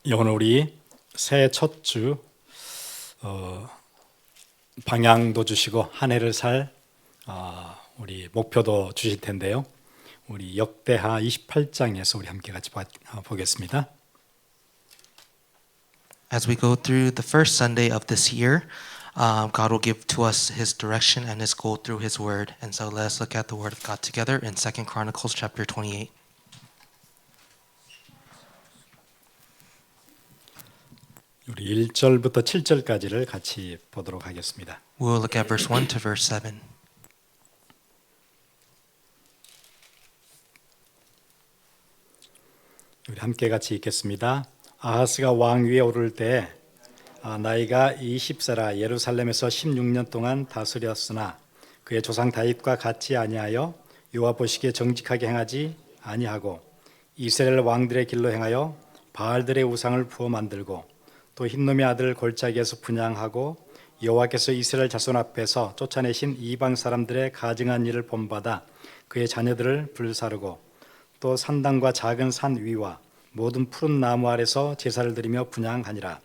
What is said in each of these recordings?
오늘 우리 새해 첫 주 방향도 주시고 한 해를 살 우리 목표도 주실 텐데요. 우리 역대하 28장에서 우리 함께 같이 보겠습니다. As we go through the first Sunday of this year, God will give to us His direction and His goal through His Word. And so let us look at the Word of God together in 2 Chronicles chapter 28. 우리 1절부터 7절까지를 같이 보도록 하겠습니다. We will look at verse 1 to verse 7. 우리 함께 같이 읽겠습니다. 아하스가 왕 위에 오를 때 나이가 20세라 예루살렘에서 16년 동안 다스렸으나 그의 조상 다윗과 같이 아니하여 여호와 보시기에 정직하게 행하지 아니하고 이스라엘 왕들의 길로 행하여 바알들의 우상을 부어 만들고 또 흰놈의 아들 골짜기에서 분향하고 여호와께서 이스라엘 자손 앞에서 쫓아내신 이방 사람들의 가증한 일을 본받아 그의 자녀들을 불사르고 또 산당과 작은 산 위와 모든 푸른 나무 아래서 제사를 드리며 분향하니라.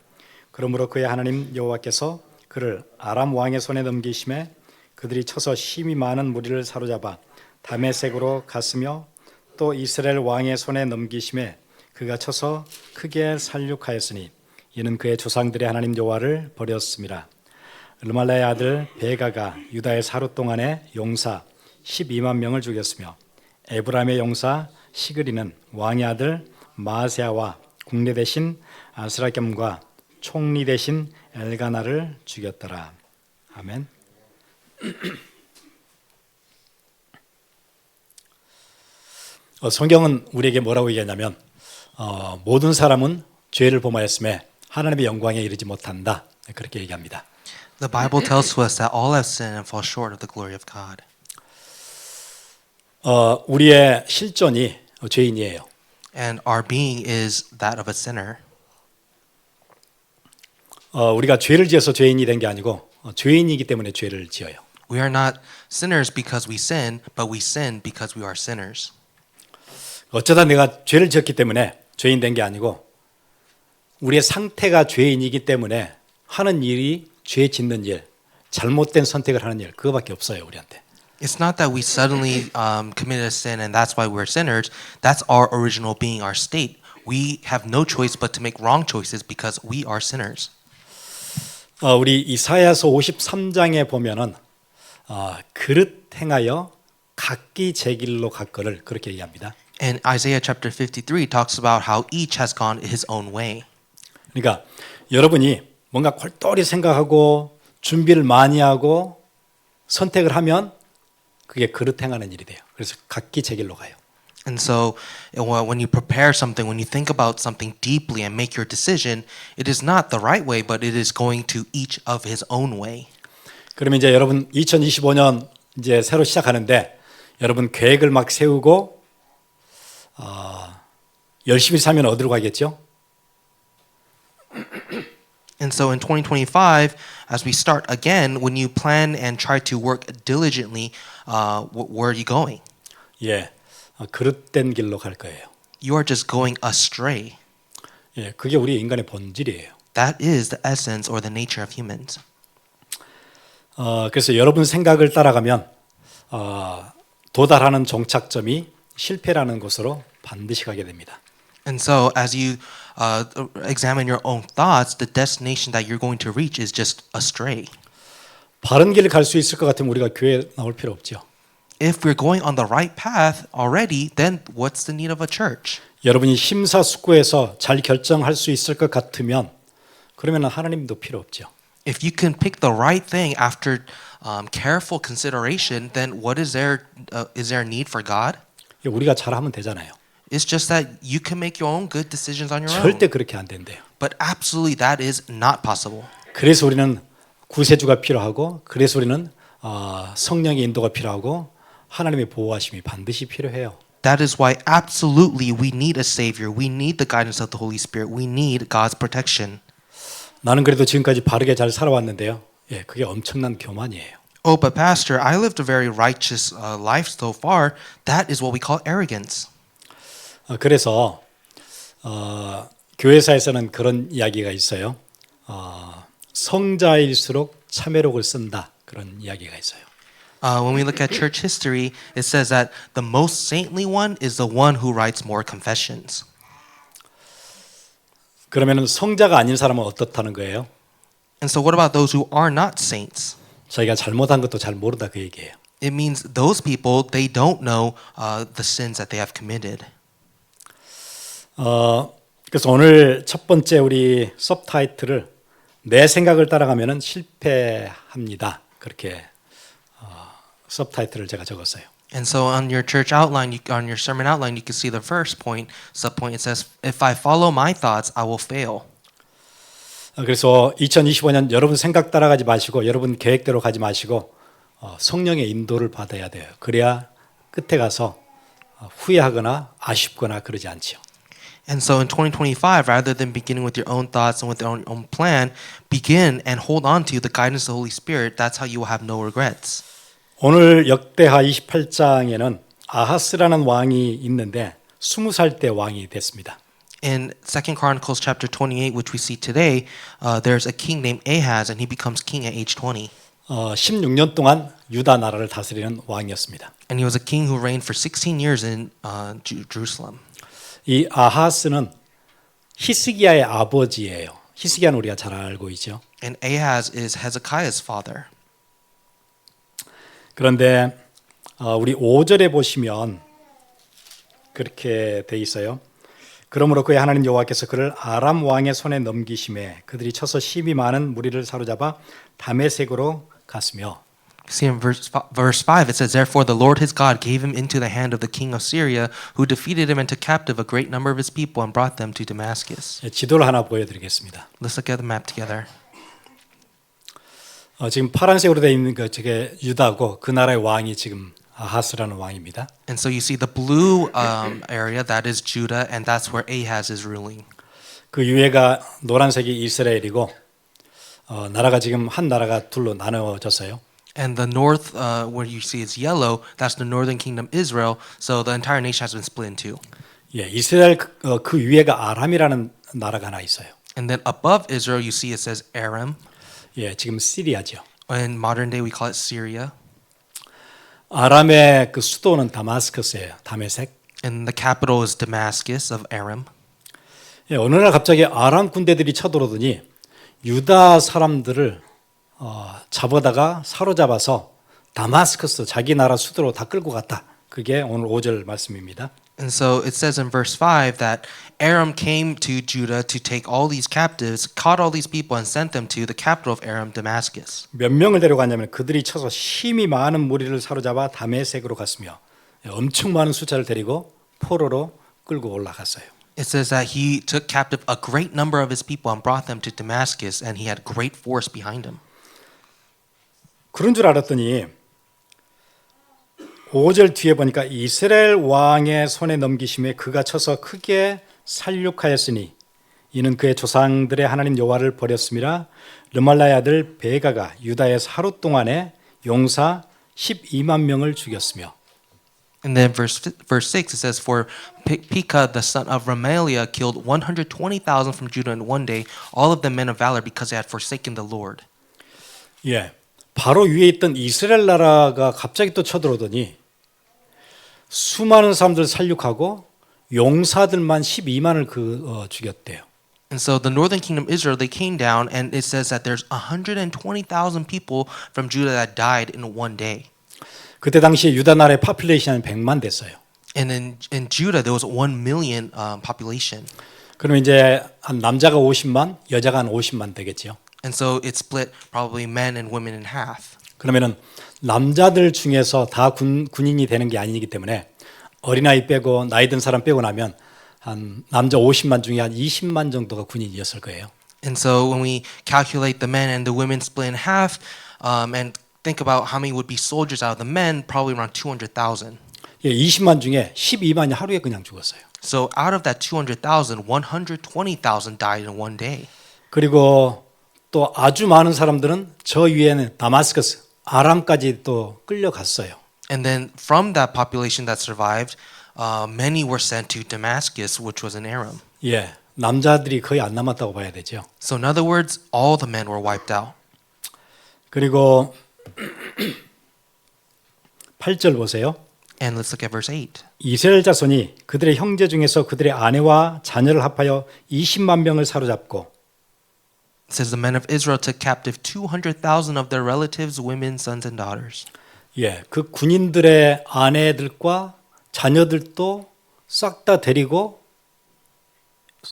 그러므로 그의 하나님 여호와께서 그를 아람 왕의 손에 넘기심에 그들이 쳐서 힘이 많은 무리를 사로잡아 다메섹으로 갔으며 또 이스라엘 왕의 손에 넘기심에 그가 쳐서 크게 살육하였으니 이는 그의 조상들의 하나님 여호와를 버렸습니다. 르말라의 아들 베가가 유다의 사루 동안에 용사 12만 명을 죽였으며 에브라임의 용사 시그리는 왕의 아들 마세아와 국내 대신 아스라겸과 총리 대신 엘가나를 죽였더라. 아멘. 성경은 우리에게 뭐라고 얘기하냐면 모든 사람은 죄를 범하였음에 하나님의 영광에 이르지 못한다. 그렇게 얘기합니다. The Bible tells to us that all have sinned and fall short of the glory of God. 우리의 실존이 죄인이에요. And our being is that of a sinner. 우리가 죄를 지어서 죄인이 된 게 아니고 죄인이기 때문에 죄를 지어요. We are not sinners because we sin, but we sin because we are sinners. 어쩌다 내가 죄를 지었기 때문에 죄인 된 게 아니고 우리의 상태가 죄인이기 때문에 하는 일이 죄 짓는 일, 잘못된 선택을 하는 일 그거밖에 없어요 우리한테. It's not that we suddenly committed a sin and that's why we're sinners. That's our original being, our state. We have no choice but to make wrong choices because we are sinners. 우리 이사야서 53장에 보면은 그릇 행하여 각기 제 길로 갔거를 그렇게 얘기합니다. And Isaiah chapter 53 talks about how each has gone his own way. 그러니까 여러분이 뭔가 골똘히 생각하고 준비를 많이 하고 선택을 하면 그게 그릇 행하는 일이 돼요. 그래서 각기 제 길로 가요. And so when you prepare something, when you think about something deeply and make your decision, it is not the right way, but it is going to each of his own way. 그러면 이제 여러분 2025년 이제 새로 시작하는데 여러분 계획을 막 세우고 열심히 살면 어디로 가겠죠? And so in 2025, as we start again, when you plan and try to work diligently, where are you going? 예, 그릇된 길로 갈 거예요. You are just going astray. 예, 그게 우리 인간의 본질이에요. That is the essence or the nature of humans. 그래서 여러분 생각을 따라가면 도달하는 종착점이 실패라는 곳으로 반드시 가게 됩니다. And so as you examine your own thoughts, the destination that you're going to reach is just astray. 바른 길을 갈 수 있을 것 같으면 우리가 교회에 나올 필요 없죠. If we're going on the right path already, then what's the need of a church? 여러분이 심사숙고해서 잘 결정할 수 있을 것 같으면 그러면 하나님도 필요 없죠. If you can pick the right thing after careful consideration, then what is there need for God? 우리가 잘하면 되잖아요. It's just that you can make your own good decisions on your own. 절대 그렇게 안 된대요. But absolutely that is not possible. 그래서 우리는 구세주가 필요하고 그래서 우리는 성령의 인도가 필요하고 하나님의 보호하심이 반드시 필요해요. That is why absolutely we need a savior. We need the guidance of the Holy Spirit. We need God's protection. 나는 그래도 지금까지 바르게 잘 살아왔는데요. 예, 그게 엄청난 교만이에요. Oh, but pastor, I lived a very righteous life so far. That is what we call arrogance. 그래서 교회사에서는 그런 이야기가 있어요. 성자일수록 참회록을 쓴다. 그런 이야기가 있어요. When we look at church history, it says that the most saintly one is the one who writes more confessions. 그러면 성자가 아닌 사람은 어떻다는 거예요? And so what about those who are not saints? 자기가 잘못한 것도 잘 모른다 그 얘기예요. It means those people, they don't know the sins that they have committed. 그래서 오늘 첫 번째 우리 서브타이틀을 내 생각을 따라가면은 실패합니다. 그렇게 서브타이틀을 제가 적었어요. And so on your church outline, on your sermon outline, you can see the first point, subpoint. It says, "If I follow my thoughts, I will fail." 그래서 2025년 여러분 생각 따라가지 마시고 여러분 계획대로 가지 마시고 성령의 인도를 받아야 돼요. 그래야 끝에 가서 후회하거나 아쉽거나 그러지 않지요. And so in 2025, rather than beginning with your own thoughts and with your own plan, begin and hold on to the guidance of the Holy Spirit. That's how you will have no regrets. 오늘 역대하 28장에는 아하스라는 왕이 있는데 20살 때 왕이 됐습니다. In 2 Chronicles chapter 28, which we see today, there's a king named Ahaz, and he becomes king at age 20. 16년 동안 유다 나라를 다스리는 왕이었습니다. And he was a king who reigned for 16 years in Jerusalem. 이 아하스는 히스기야의 아버지예요. 히스기야는 우리가 잘 알고 있죠. And Ahaz is Hezekiah's father. 그런데 우리 5절에 보시면 그렇게 돼 있어요. 그러므로 그의 하나님 여호와께서 그를 아람 왕의 손에 넘기심에 그들이 쳐서 심히 많은 무리를 사로잡아 다메섹으로 갔으며. See in verse 5, it says, "Therefore the Lord his God gave him into the hand of the king of Syria, who defeated him and took captive a great number of his people and brought them to Damascus." 지도를 하나 보여드리겠습니다. Let's look at the map together. 지금 파란색으로 되어 있는 거 저게 유다고 그 나라의 왕이 지금 아하스라는 왕입니다. And so you see the blue area, that is Judah, and that's where Ahaz is ruling. 그 위에가 노란색이 이스라엘이고 나라가 지금 한 나라가 둘로 나누어졌어요. And the north, where you see is yellow, that's the northern kingdom Israel. So the entire nation has been split in two. 예, 이스라엘 그 위에가 아람이라는 나라가 하나 있어요. And then above Israel, you see it says Aram. 예, 지금 시리아죠. In modern day, we call it Syria. 아람의 그 수도는 다마스커스예요. 다메섹. And the capital is Damascus of Aram. 예, 어느 날 갑자기 아람 군대들이 쳐들어오더니 유다 사람들을 잡아다가 사로잡아서 다마스커스 자기 나라 수도로 다 끌고 갔다. 그게 오늘 5절 말씀입니다. And so it says in verse 5 that Aram came to Judah to take all these captives, caught all these people, and sent them to the capital of Aram, Damascus. 몇 명을 데려갔냐면 그들이 쳐서 심히 많은 무리를 사로잡아 다메섹으로 갔으며 엄청 많은 숫자를 데리고 포로로 끌고 올라갔어요. It says that he took captive a great number of his people and brought them to Damascus, and he had great force behind him. 그런 줄 알았더니 5절 뒤에 보니까 이스라엘 왕의 손에 넘기심에 그가 쳐서 크게 살육하였으니 이는 그의 조상들의 하나님 여호와를 버렸음이라. 르말라의 아들 베가가 유다에서 하루 동안에 용사 12만 명을 죽였으며. And then verse 6 it says, "For Pekah the son of Remaliah killed 120,000 from Judah in one day, all of them men of valor, because they had forsaken the Lord." 예, 바로 위에 있던 이스라엘 나라가 갑자기 또 쳐들어오더니 수많은 사람들 살육하고 용사들만 12만을 죽였대요. And so the northern kingdom Israel, they came down, and it says that there's 120,000 people from Judah that died in one day. 그때 당시에 유다 나라의 파퓰레이션은 100만 됐어요. And in Judah there was 1 million population. 그럼 이제 한 남자가 50만, 여자가 한 50만 되겠죠. And so it split probably men and women in half. 그러면은 남자들 중에서 다 군인이 되는 게 아니기 때문에 어린아이 빼고 나이 든 사람 빼고 나면 한 남자 50만 중에 한 20만 정도가 군인이었을 거예요. And so when we calculate the men and the women split in half, and think about how many would be soldiers out of the men, probably around 200,000. 예, 20만 중에 12만이 하루에 그냥 죽었어요. So out of that 200,000, 120,000 died in one day. 그리고 또 아주 많은 사람들은 저 위에는 다마스커스, 아람까지 또 끌려갔어요. And then from that population that survived, many were sent to Damascus, which was in Aram. 예, 남자들이 거의 안 남았다고 봐야 되죠. So in other words, all the men were wiped out. 그리고 8절 보세요. And let's look at verse 8. 이스라엘 자손이 그들의 형제 중에서 그들의 아내와 자녀를 합하여 20만 명을 사로잡고 It says the men of Israel took captive 200,000 of their relatives, women, sons, and daughters. 예, 그 군인들의 아내들과 자녀들도 싹 다 데리고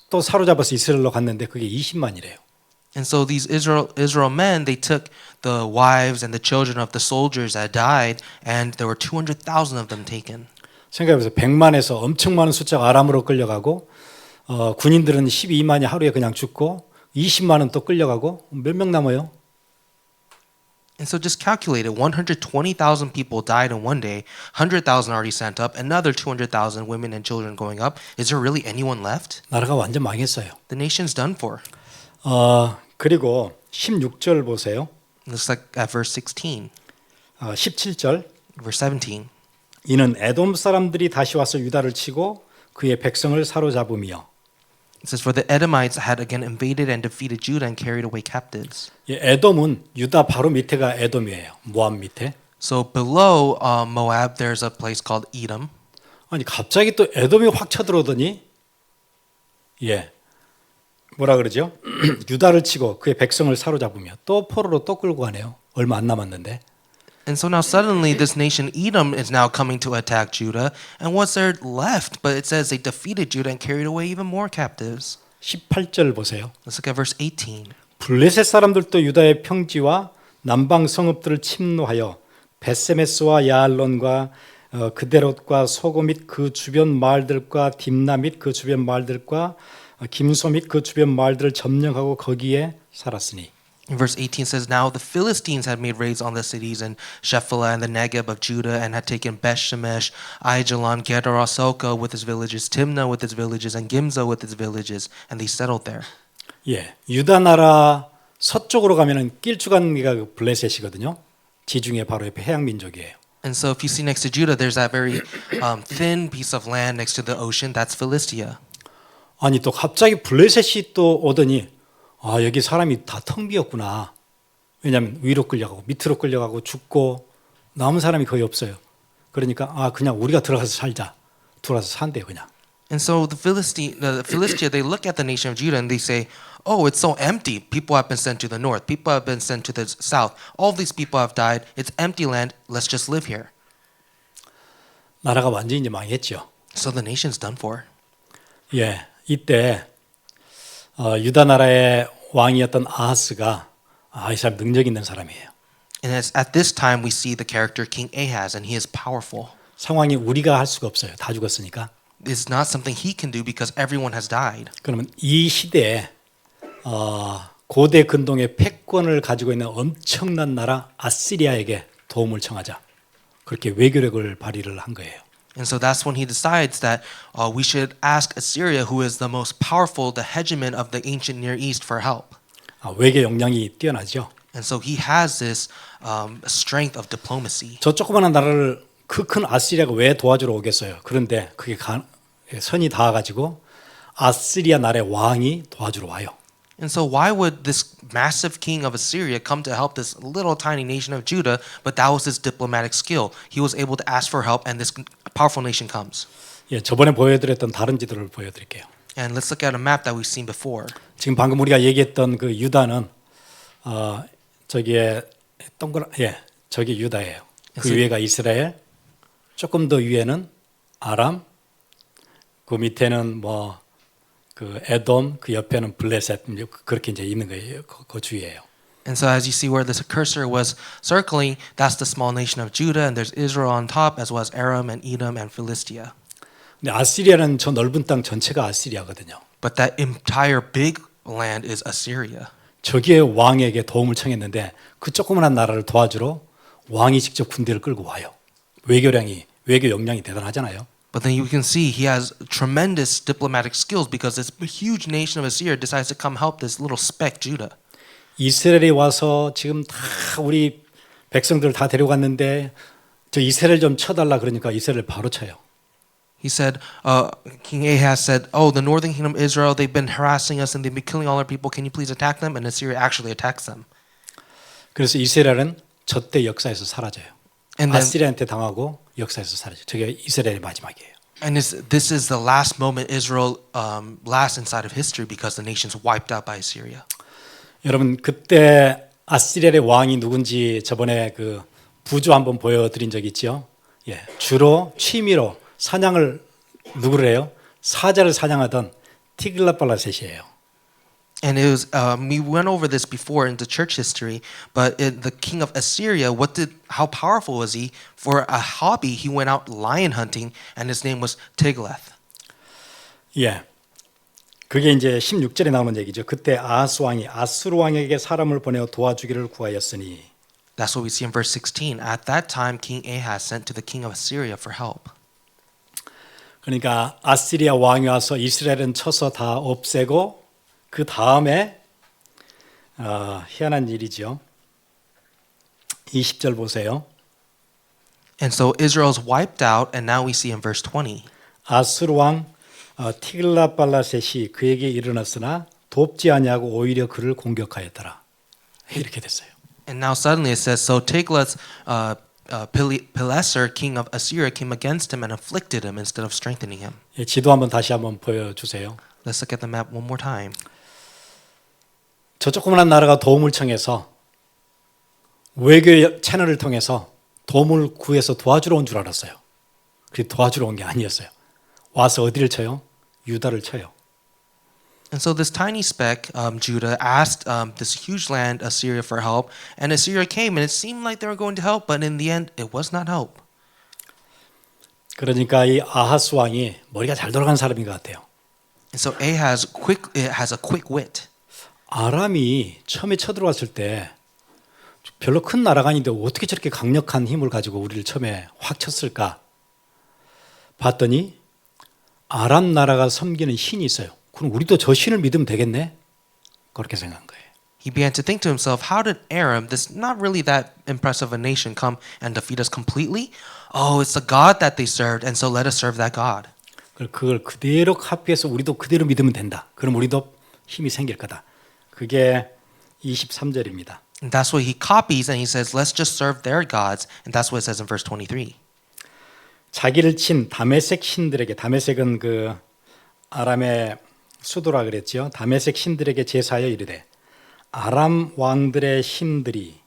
또 사로잡아서 이스라엘로 갔는데 그게 20만이래요. And so these Israel men, they took the wives and the children of the soldiers that died, and there were 200,000 of them taken. 생각해보세요. 100만에서 엄청 많은 숫자가 아람으로 끌려가고 군인들은 12만이 하루에 그냥 죽고 20만은 또 끌려가고 몇 명 남아요? And so just calculate it. 120,000 people died in one day, 100,000 already sent up, another 200,000 women and children going up. Is there really anyone left? 나라가 완전 망했어요. The nation's done for. 그리고 16절 보세요. Looks like at verse 16, 17절 verse 17. 이는 에돔 사람들이 다시 와서 유다를 치고 그의 백성을 사로잡으며 It says, for the Edomites had again invaded and defeated Judah and carried away captives. 에돔은 유다 바로 밑에가 에돔이에요. 모압 밑에. So below Moab, there's a place called Edom. 아니 갑자기 또 에돔이 확 쳐들어오더니 뭐라 그러죠? 유다를 치고 그의 백성을 사로잡으며 또 포로로 또 끌고 가네요. 얼마 안 남았는데. And so now suddenly this nation Edom is now coming to attack Judah. And what's there left? But it says they defeated Judah and carried away even more captives. 18절 보세요. Let's look at verse 18. 블레셋 사람들도 유다의 평지와 남방 성읍들을 침노하여 베세메스와 야알론과 그데롯과 소고 및 그 주변 마을들과 딥나 및 그 주변 마을들과 김소 및 그 주변 마을들을 점령하고 거기에 살았으니. In verse 18 says, now the Philistines had made raids on the cities in Shephelah and the Negeb of Judah and had taken Beth-Shemesh, Aijalon, Gedera, Soka with its villages, Timnah with its villages, and Gimzo with its villages, and they settled there. 유다 나라 서쪽으로 가면은 길쭉한가 그 블레셋이거든요. 지중해 바로 옆에 해양 민족이에요. And so if you see next to Judah, there's that very thin piece of land next to the ocean. That's Philistia. 아니 또 갑자기 블레셋이 또 오더니 여기 사람이 다 텅 비었구나. 왜냐하면 위로 끌려가고 밑으로 끌려가고 죽고 남은 사람이 거의 없어요. 그러니까 그냥 우리가 들어가서 살자. 들어가서 산대요 그냥. And so the Philistia, they look at the nation of Judah and they say, oh, it's so empty. People have been sent to the north. People have been sent to the south. All these people have died. It's empty land. Let's just live here. 나라가 완전히 이제 망했죠. So the nation's done for. 이때 유다 나라의 왕이었던 아하스가 이 사람 능력 있는 사람이에요. And at this time we see the character King Ahaz, and he is powerful. 상황이 우리가 할 수가 없어요. 다 죽었으니까. It's not something he can do because everyone has died. 그러면 이 시대에 고대 근동의 패권을 가지고 있는 엄청난 나라 아시리아에게 도움을 청하자. 그렇게 외교력을 발휘를 한 거예요. And so that's when he decides that we should ask Assyria, who is the most powerful, the hegemon of the ancient Near East, for help. 외교 역량이 뛰어나죠. And so he has this strength of diplomacy. 저 조그마한 나라를 그 큰 아시리아가 왜 도와주러 오겠어요? 그런데 그게 선이 닿아가지고 아시리아 나라의 왕이 도와주러 와요. And so why would this massive king of Assyria come to help this little tiny nation of Judah? But that was his diplomatic skill. He was able to ask for help, and this powerful nation comes. 저번에 보여드렸던 다른 지도를 보여드릴게요. And let's look at a map that we've seen before. 지금 방금 우리가 얘기했던 그 유다는 저기에 저기 유다예요. 그 위에가 이스라엘, 조금 더 위에는 아람, 그 밑에는 그 에돔, 그 옆에는 블레셋, 그렇게 이제 있는 거예요. 그 주위예요. And so as you see where this cursor was circling, that's the small nation of Judah, and there's Israel on top, as well as Aram and Edom and Philistia. 근데 아시리아는 저 넓은 땅 전체가 아시리아거든요. But that entire big land is Assyria. 저기에 왕에게 도움을 청했는데 그 조그만한 나라를 도와주러 왕이 직접 군대를 끌고 와요. 외교 역량이 대단하잖아요. But then you can see he has tremendous diplomatic skills because this huge nation of Assyria decides to come help this little speck Judah. 이스라엘이 와서 지금 다 우리 백성들 다 데려갔는데 저 이스라엘 좀 쳐달라 그러니까 이스라엘 바로 쳐요. He said, King Ahaz said, "Oh, the northern kingdom of Israel, they've been harassing us and they've been killing all our people. Can you please attack them?" And Assyria actually attacks them. 그래서 이스라엘은 저때 역사에서 사라져요. And then, 아시리아한테 당하고 역사에서 사라져요. 저게 이스라엘의 마지막이에요. and this is the last moment Israel lasts inside of history because the nation's wiped out by Assyria. 여러분 그때 아시리아의 왕이 누군지 저번에 그 부조 한번 보여드린 적 있죠. 예, 주로 취미로 사냥을 누구를 해요? 사자를 사냥하던 티글라팔라셋이에요. And it was we went over this before in the church history, but the king of Assyria, how powerful was he? For a hobby, he went out lion hunting, and his name was Tiglath. 예, 그게 이제 16절에 나오는 얘기죠. 그때 아하스 왕이 아수르 왕에게 사람을 보내어 도와주기를 구하였으니. That's what we see in verse 16. At that time, King Ahaz sent to the king of Assyria for help. 그러니까 아시리아 왕이 와서 이스라엘은 쳐서 다 없애고 그 다음에 희한한 일이죠. 20절 보세요. And so Israel's wiped out, and now we see in verse 20. 아수르 왕 티글라팔라셋이 그에게 일어났으나 돕지 아니하고 오히려 그를 공격하였더라. 이렇게 됐어요. And now suddenly it says, so Tiglath Pileser, king of Assyria, came against him and afflicted him instead of strengthening him. 예, 지도 한번 다시 한번 보여주세요. Let's look at the map one more time. 저 조그만한 나라가 도움을 청해서 외교 채널을 통해서 도움을 구해서 도와주러 온 줄 알았어요. 그게 도와주러 온 게 아니었어요. 와서 어디를 쳐요? 유다를 쳐요. And so this tiny speck, Judah, asked this huge land, Assyria, for help. And Assyria came, and it seemed like they were going to help, but in the end, it was not help. 그러니까 이 아하스 왕이 머리가 잘 돌아가는 사람인 것 같아요. And so Ahaz has a quick wit. 아람이 처음에 쳐들어왔을 때 별로 큰 나라가 아닌데 어떻게 저렇게 강력한 힘을 가지고 우리를 처음에 확 쳤을까? 봤더니 아람 나라가 섬기는 신이 있어요. 그럼 우리도 저 신을 믿으면 되겠네? 그렇게 생각한 거예요. He began to think to himself, how did Aram, this not really that impressive a nation, come and defeat us completely? Oh, it's the God that they served, and so let us serve that God. 그걸 그대로 카피해서 우리도 그대로 믿으면 된다. 그럼 우리도 힘이 생길 거다. 그게 23절입니다. And that's what he copies, and he says, let's just serve their gods. And that's what it says in verse 23. 자기를 친 다메섹 신들에게, 다메섹은 그 아람의 수도라 그랬죠. 다메섹 신들에게 제사하여 이르되 아람 왕들의 신들이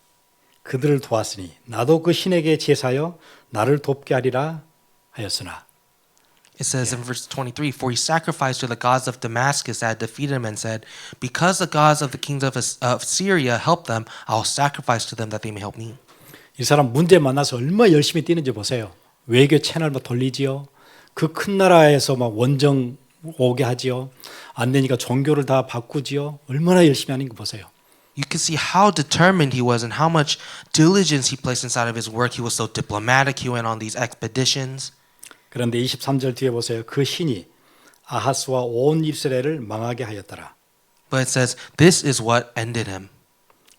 그들을 도왔으니 나도 그 신에게 제사하여 나를 돕게 하리라 하였으나. It says in verse 23, for he sacrificed to the gods of Damascus that had defeated him and said, because the gods of the kings of Syria helped them, I will sacrifice to them that they may help me. 이 사람 문제 만나서 얼마나 열심히 뛰는지 보세요. 외교 채널 막 돌리지요. 그 큰 나라에서 막 원정 오게 하지요. 안 되니까 종교를 다 바꾸지요. 얼마나 열심히 하는 거 보세요. You can see how determined he was and how much diligence he placed inside of his work. He was so diplomatic. He went on these expeditions. 그런데 23절 뒤에 보세요. 그 신이 아하스와 온 이스라엘을 망하게 하였더라. But it says, this is what ended him.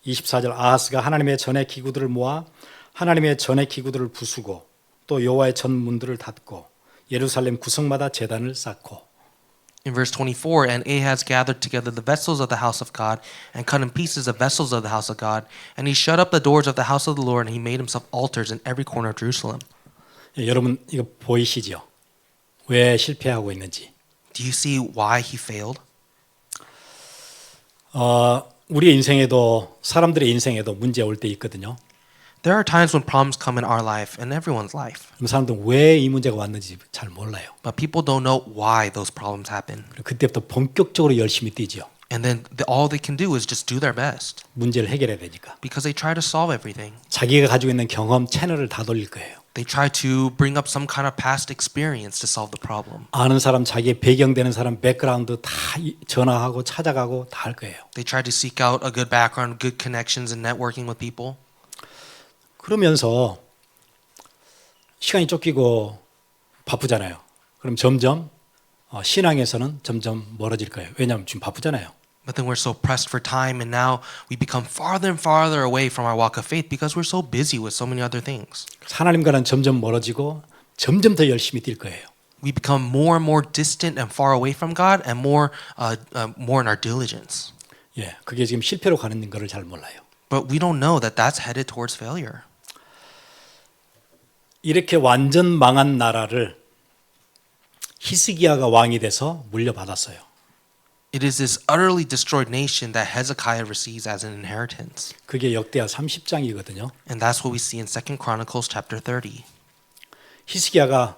24절 아하스가 하나님의 전의 기구들을 모아 하나님의 전의 기구들을 부수고 또 여호와의 전 문들을 닫고 예루살렘 구성마다 제단을 쌓고. In verse 24, and Ahaz gathered together the vessels of the house of God and cut in pieces the vessels of the house of God. And he shut up the doors of the house of the Lord, and he made himself altars in every corner of Jerusalem. 예, 여러분 이거 보이시죠? 왜 실패하고 있는지. Do you see why he failed? 우리의 인생에도 사람들의 인생에도 문제 올 때 있거든요. There are times when problems come in our life, in everyone's life. 그럼 사람들은 왜 이 문제가 왔는지 잘 몰라요. But people don't know why those problems happen. 그때부터 본격적으로 열심히 뛰죠. And then all they can do is just do their best 문제를 해결해야 되니까. because they try to solve everything. 자기가 가지고 있는 경험 채널을 다 돌릴 거예요. They try to bring up some kind of past experience to solve the problem. 아는 사람, 자기의 배경되는 사람, 백그라운드 다 전화하고 찾아가고 다 할 거예요. They try to seek out a good background, good connections, and networking with people. 그러면서 시간이 쫓기고 바쁘잖아요. 그럼 점점 신앙에서는 점점 멀어질 거예요. 왜냐하면 지금 바쁘잖아요. But then we're so pressed for time, and now we become farther and farther away from our walk of faith because we're so busy with so many other things. 하나님과는 점점 멀어지고 점점 더 열심히 뛸 거예요. We become more and more distant and far away from God, and more in our diligence. 예, 그게 지금 실패로 가는 거를 잘 몰라요. But we don't know that that's headed towards failure. 이렇게 완전 망한 나라를 히스기야가 왕이 돼서 물려받았어요. It is this utterly destroyed nation that Hezekiah receives as an inheritance. 그게 역대하 30장이거든요. And that's what we see in 2 Chronicles chapter 30. 히스기야가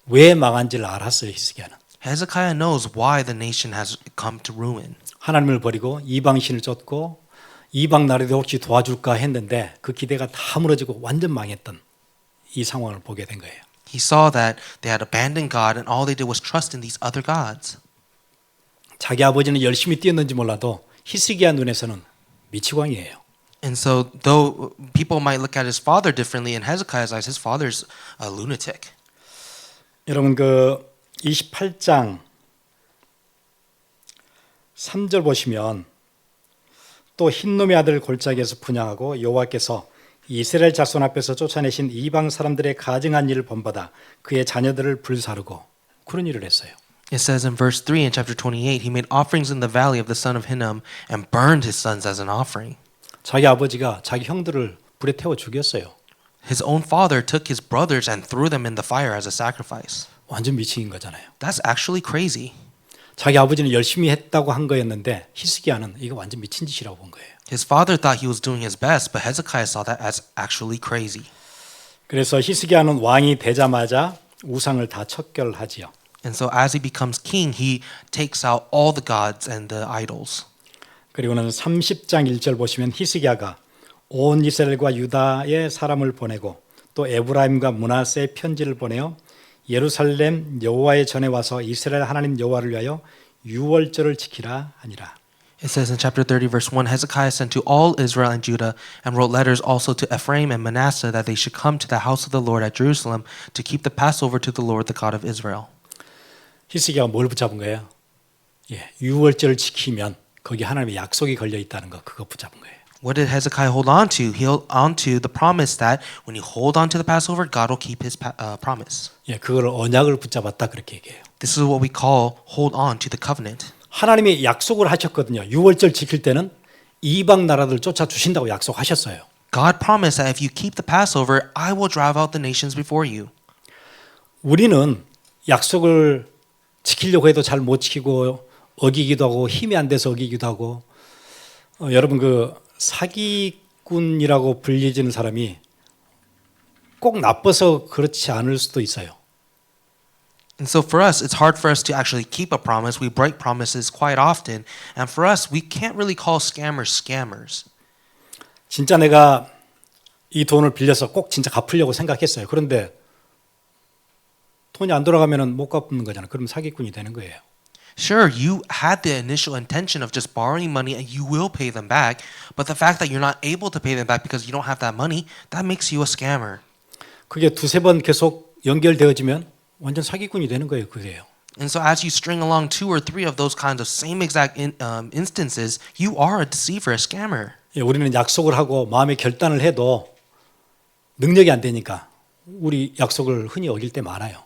왜 망한지를 알았어요. 히스기야는. Hezekiah knows why the nation has come to ruin. 하나님을 버리고 이방신을 쫓고 이방 나라도 혹시 도와줄까 했는데 그 기대가 다 무너지고 완전 망했던 이 상황을 보게 된 거예요. He saw that they had abandoned God and all they did was trust in these other gods. 자기 아버지는 열심히 뛰었는지 몰라도 히스기야 눈에서는 미치광이에요. And so though people might look at his father differently, in Hezekiah's eyes, his father's a lunatic. 여러분 그 28장 3절 보시면 또 흰놈의 아들 골짜기에서 분양하고 여호와께서 이스라엘 자손 앞에서 쫓아내신 이방 사람들의 가증한 일을 본받아 그의 자녀들을 불사르고 그런 일을 했어요. It says in verse 3 in chapter 28, he made offerings in the valley of the son of Hinnom and burned his sons as an offering. 자기 아버지가 자기 형들을 불에 태워 죽였어요. His own father took his brothers and threw them in the fire as a sacrifice. 완전 미친 거잖아요. That's actually crazy. 자기 아버지는 열심히 했다고 한 거였는데 히스기야는 이거 완전 미친 짓이라고 본 거예요. His father thought he was doing his best, but Hezekiah saw that as actually crazy. 그래서 히스기야는 왕이 되자마자 우상을 다 척결하지요. And so as he becomes king, he takes out all the gods and the idols. 그리고는 30장 1절 보시면 히스기야가 온 이스라엘과 유다의 사람을 보내고 또 에브라임과 므낫세의 편지를 보내어 예루살렘 여호와의 전에 와서 이스라엘 하나님 여호와를 위하여 유월절을 지키라 하니라. It says in chapter 30, verse 1, Hezekiah sent to all Israel and Judah and wrote letters also to Ephraim and Manasseh that they should come to the house of the Lord at Jerusalem to keep the Passover to the Lord, the God of Israel. 히스기야가 뭘 붙잡은 거예요? 예, 유월절을 지키면 거기 하나님의 약속이 걸려 있다는 거 그거 붙잡은 거예요. What did Hezekiah hold on to? He held on to the promise that when you hold on to the Passover, God will keep his promise. 예, 그걸 언약을 붙잡았다 그렇게 얘기해요. This is what we call hold on to the covenant. 하나님이 약속을 하셨거든요. 유월절 지킬 때는 이방 나라들 쫓아 주신다고 약속하셨어요. God promised that if you keep the Passover, I will drive out the nations before you. 우리는 약속을 지키려고 해도 잘 못 지키고 어기기도 하고 힘이 안 돼서 어기기도 하고 여러분 그 사기꾼이라고 불리지는 사람이 꼭 나빠서 그렇지 않을 수도 있어요. And so for us, it's hard for us to actually keep a promise. We break promises quite often. And for us, we can't really call scammers scammers. 진짜 내가 이 돈을 빌려서 꼭 진짜 갚으려고 생각했어요. 그런데 돈이 안 돌아가면 못 갚는 거잖아요. 그럼 사기꾼이 되는 거예요. Sure, you had the initial intention of just borrowing money and you will pay them back. But the fact that you're not able to pay them back because you don't have that money, that makes you a scammer. 그게 두세 번 계속 연결되어지면 완전 사기꾼이 되는 거예요. 그게요. And so as you string along 2 or 3 of those kinds of same exact instances, you are a deceiver, a scammer. 예, 우리는 약속을 하고 마음의 결단을 해도 능력이 안 되니까 우리 약속을 흔히 어길 때 많아요.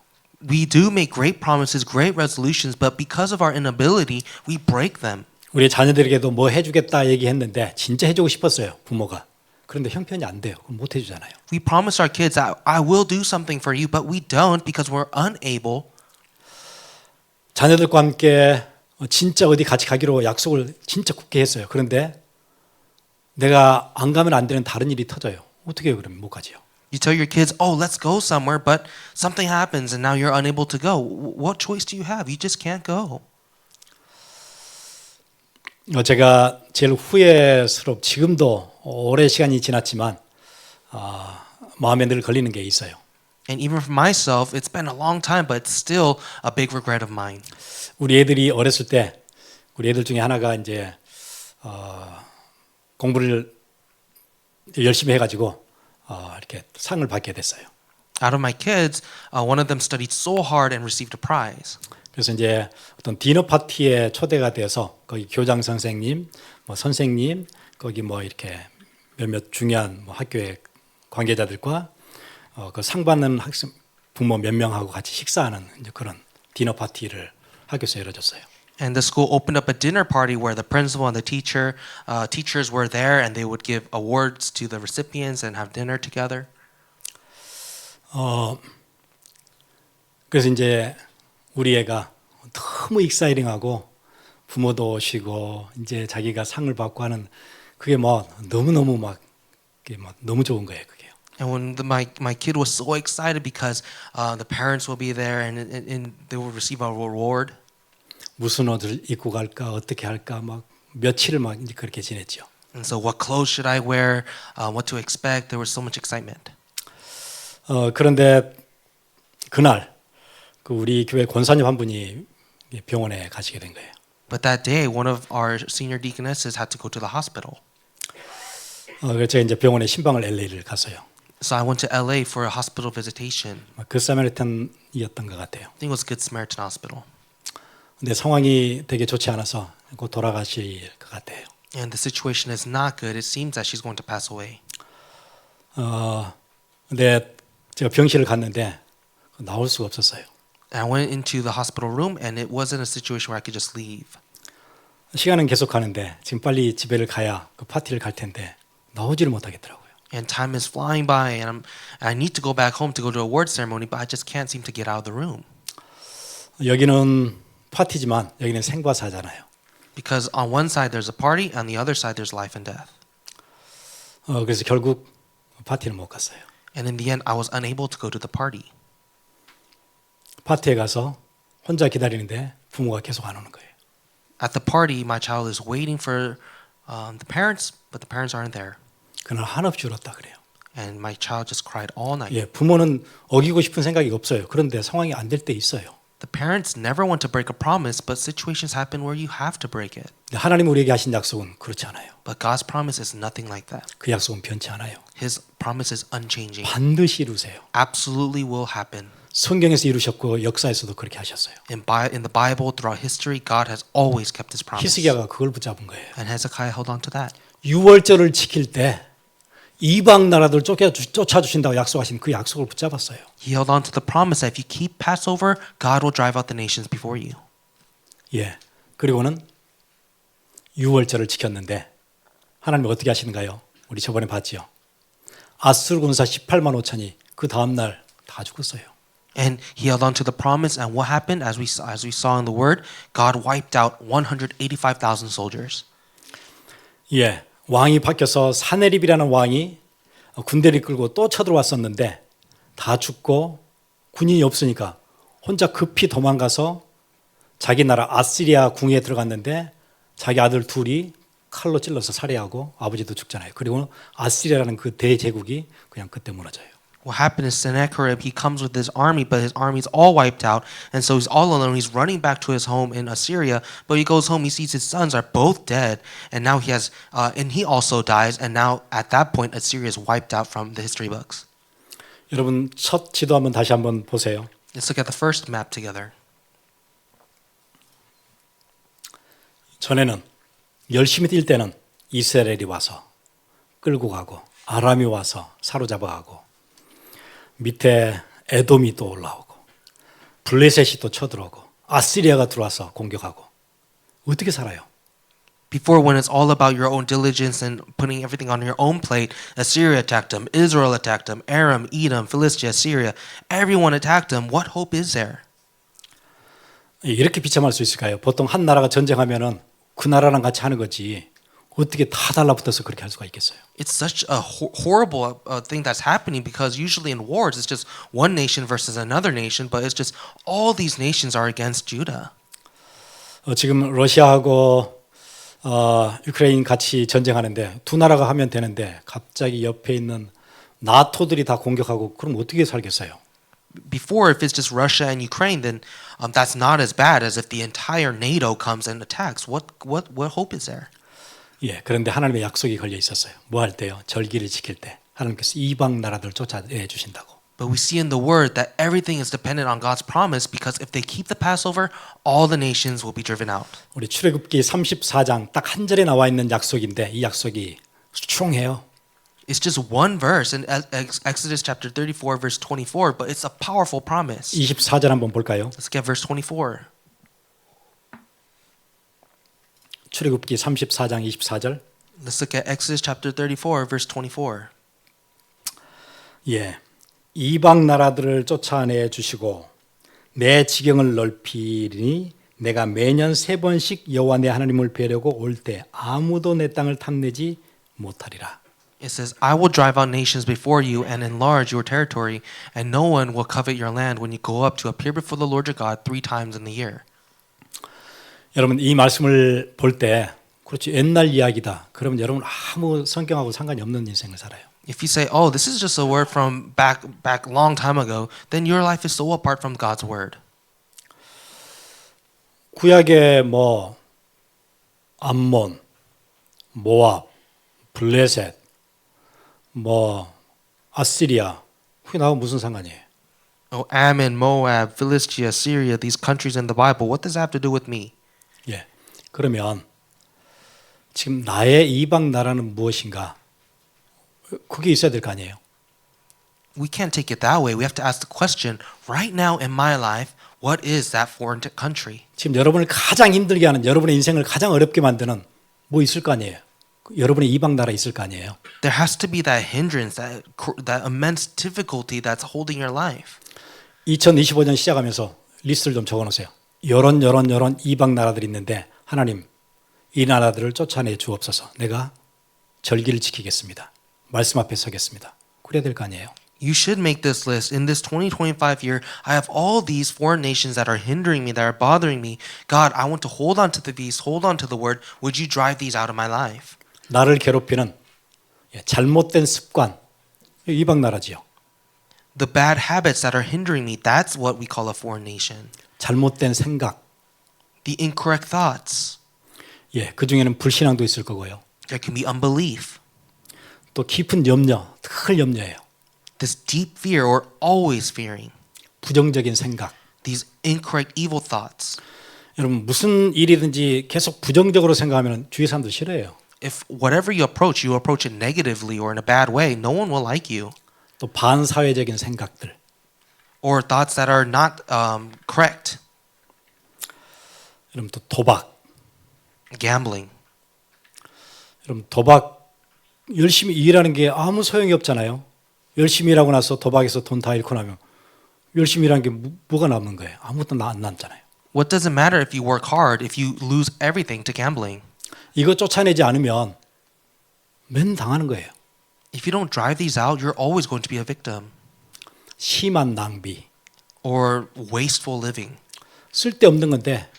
We do make great promises, great resolutions, but because of our inability, we break them. 우리 자녀들에게도 뭐 해주겠다 얘기했는데 진짜 해주고 싶었어요. 부모가. 그런데 형편이 안 돼요. 그럼 못 해주잖아요. We promise our kids that I will do something for you, but we don't because we're unable. 자녀들과 함께 진짜 어디 같이 가기로 약속을 진짜 굳게 했어요. 그런데 내가 안 가면 안 되는 다른 일이 터져요. 어떻게 해요? 그러면 못 가지요. You tell your kids, oh, let's go somewhere, but something happens and now you're unable to go. What choice do you have? You just can't go. 제가 제일 후회스럽 지금도 오랜 시간이 지났지만 마음에 늘 걸리는 게 있어요. And even for myself, it's been a long time, but it's still a big regret of mine. 우리 애들이 어렸을 때 우리 애들 중에 하나가 이제 공부를 열심히 해가지고 이렇게 상을 받게 됐어요. Out of my kids, one of them studied so hard and received a prize. 그래서 이제 어떤 디너 파티에 초대가 돼서 거기 교장 선생님, 뭐 선생님, 거기 뭐 이렇게 몇몇 중요한 뭐 학교의 관계자들과 그 상 받는 학생 부모 몇 명하고 같이 식사하는 이제 그런 디너 파티를 학교에서 열어줬어요. And the school opened up a dinner party where the principal and the teachers were there, and they would give awards to the recipients and have dinner together. 그래서 이제 우리 애가 너무 익사이링하고 부모도 오시고 이제 자기가 상을 받고 하는 그게 뭐 너무너무 막 그게 막 너무 좋은 거예요, 그게요. And when my kid was so excited because the parents will be there and they will receive a reward. 무슨 옷을 입고 갈까 어떻게 할까 막 며칠을 막 이제 그렇게 지냈죠. And so what clothes should I wear? What to expect? There was so much excitement. 그런데 그날 그 우리 교회 권사님 한 분이 병원에 가시게 된 거예요. But that day, one of our senior deaconesses had to go to the hospital. 그래서 제가 이제 병원에 신방을 LA를 갔어요. So I went to LA for a hospital visitation. 그 사마리탄이었던 것 같아요. I think it was Good Samaritan Hospital. 근데 상황이 되게 좋지 않아서 곧 돌아가실 것 같아요. And the situation is not good. It seems that she's going to pass away. 근데 제가 병실을 갔는데 나올 수가 없었어요. And I went into the hospital room, and it wasn't a situation where I could just leave. 시간은 계속 가는데 지금 빨리 집에를 가야 그 파티를 갈 텐데 나오지를 못하겠더라고요. And time is flying by, and I need to go back home to go to a award ceremony, but I just can't seem to get out of the room. 여기는 파티지만 여기는 생과 사잖아요. Because on one side there's a party, on the other side there's life and death. 그래서 결국 파티는 못 갔어요. And in the end, I was unable to go to the party. 파티에 가서 혼자 기다리는데 부모가 계속 안 오는 거예요. At the party, my child is waiting for the parents, but the parents aren't there. 그날 한없이 울었다 그래요. And my child just cried all night. 예, 부모는 어기고 싶은 생각이 없어요. 그런데 상황이 안 될 때 있어요. The parents never want to break a promise, but situations happen where you have to break it. 하나님 우리에게 하신 약속은 그렇지 않아요. But God's promise is nothing like that. 그 약속은 변치 않아요. His promise is unchanging. 반드시 이루세요. Absolutely will happen. 성경에서 이루셨고 역사에서도 그렇게 하셨어요. In the Bible, throughout history, God has always kept His promise. 히스기야가 그걸 붙잡은 거예요. And Hezekiah held on to that. 유월절을 지킬 때 이방 나라들 쫓아주신다고 약속하신 그 약속을 붙잡았어요. He held on to the promise that if you keep Passover, God will drive out the nations before you. 예. 그리고는 유월절을 지켰는데 하나님 어떻게 하시는가요? 우리 저번에 봤죠. 아수르 군사 18만 5천이 그 다음 날 다 죽었어요. And he held on to the promise, and what happened, as we saw in the word, God wiped out 185,000 soldiers. 예. 왕이 바뀌어서 사네립이라는 왕이 군대를 끌고 또 쳐들어왔었는데 다 죽고 군인이 없으니까 혼자 급히 도망가서 자기 나라 아시리아 궁에 들어갔는데 자기 아들 둘이 칼로 찔러서 살해하고 아버지도 죽잖아요. 그리고 아시리아라는 그 대제국이 그냥 그때 무너져요. What happened is Sennacherib, he comes with his army, but his army's all wiped out, and so he's all alone. He's running back to his home in Assyria, but he goes home, he sees his sons are both dead, and now he has, and he also dies, and now at that point Assyria is wiped out from the history books. 여러분 첫 지도 한번 다시 한번 보세요. Let's look at the first map together. 전에는 열심히 뛸 때는 이스라엘이 와서 끌고 가고 아람이 와서 사로잡아가고 밑에 에돔이 또 올라오고 블레셋이 또 쳐들어오고 아시리아가 들어와서 공격하고 어떻게 살아요? Before, when it's all about your own diligence and putting everything on your own plate, Assyria attacked them, Israel attacked them, Aram, Edom, Philistia, Syria, everyone attacked them. What hope is there? 이렇게 비참할 수 있을까요? 보통 한 나라가 전쟁하면은 그 나라랑 같이 하는 거지 어떻게 다 달라붙어서 그렇게 할 수가 있겠어요? It's such a horrible thing that's happening because usually in wars it's just one nation versus another nation, but it's just all these nations are against Judah. 지금 러시아하고 우크라이나 같이 전쟁하는데 두 나라가 하면 되는데 갑자기 옆에 있는 나토들이 다 공격하고 그럼 어떻게 살겠어요? Before, if it's just Russia and Ukraine, then that's not as bad as if the entire NATO comes and attacks. What hope is there? 예, 그런데 하나님의 약속이 걸려 있었어요. 뭐 할 때요? 절기를 지킬 때 하나님께서 이방 나라들 쫓아내 주신다고. But we see in the word that everything is dependent on God's promise because if they keep the Passover, all the nations will be driven out. 우리 출애굽기 34장 딱 한 절에 나와 있는 약속인데 이 약속이 스트롱해요. It's just one verse in Exodus chapter 34 verse 24, but it's a powerful promise. 24절 한번 볼까요? Let's get verse 24. 출애굽기 34장 24절. Let's look at Exodus chapter 34 verse 24. 예. 이방 나라들을 쫓아내 주시고 내 지경을 넓히리니 내가 매년 3번씩 여호와 내 하나님을 뵈려고 올 때 아무도 내 땅을 탐내지 못하리라. It says, I will drive out nations before you and enlarge your territory, and no one will covet your land when you go up to appear before the Lord your God 3 times in the year. 여러분 이 말씀을 볼 때 그렇지 옛날 이야기다. 그러면 여러분 아무 성경하고 상관이 없는 인생을 살아요. If you say, oh, this is just a word from back long time ago, then your life is so apart from God's word. 구약에 뭐 암몬, 모압, 블레셋, 뭐 아시리아 그게 나하고 무슨 상관이에요? Oh, Ammon, Moab, Philistia, Syria, these countries in the Bible, what does that have to do with me? 예. 그러면 지금 나의 이방 나라는 무엇인가? 그게 있어야 될 거 아니에요. We can't take it that way. We have to ask the question, right now in my life, what is that foreign country? 지금 여러분을 가장 힘들게 하는 여러분의 인생을 가장 어렵게 만드는 뭐 있을 거 아니에요. 여러분의 이방 나라 있을 거 아니에요. There has to be that hindrance, that immense difficulty that's holding your life. 2025년 시작하면서 리스트를 좀 적어놓으세요. 이런 이방 나라들이 있는데 하나님 이 나라들을 쫓아내 주옵소서. 내가 절기를 지키겠습니다. 말씀 앞에 서겠습니다. 그래야 될 거 아니에요. You should make this list. In this 2025 year, I have all these foreign nations that are hindering me, that are bothering me. God, I want to hold on to the peace, hold on to the word. Would you drive these out of my life? 나를 괴롭히는 잘못된 습관, 이방 나라지요. The bad habits that are hindering me, that's what we call a foreign nation. 잘못된 생각, The incorrect thoughts. 그 중에는 불신앙도 있을 거고요. There can be unbelief. 또 깊은 염려, 큰 염려예요. This deep fear or always fearing. 부정적인 생각. These incorrect evil thoughts. 여러분 무슨 일이든지 계속 부정적으로 생각하면 주위 사람들 싫어해요. If whatever you approach it negatively or in a bad way, no one will like you. 또 반사회적인 생각들. Or thoughts that are not correct. 여러분 또 도박. Gambling. 여러분 도박 열심히 일하는 게 아무 소용이 없잖아요. 열심히 일하고 나서 도박에서 돈 다 잃고 나면 열심히 일하는 게 뭐가 남는 거예요? 아무것도 안 남잖아요. What does it matter if you work hard if you lose everything to gambling? 이거 쫓아내지 않으면 맨 당하는 거예요. If you don't drive these out, you're always going to be a victim. 심한 낭비. Or wasteful living. 쓸데없는 건데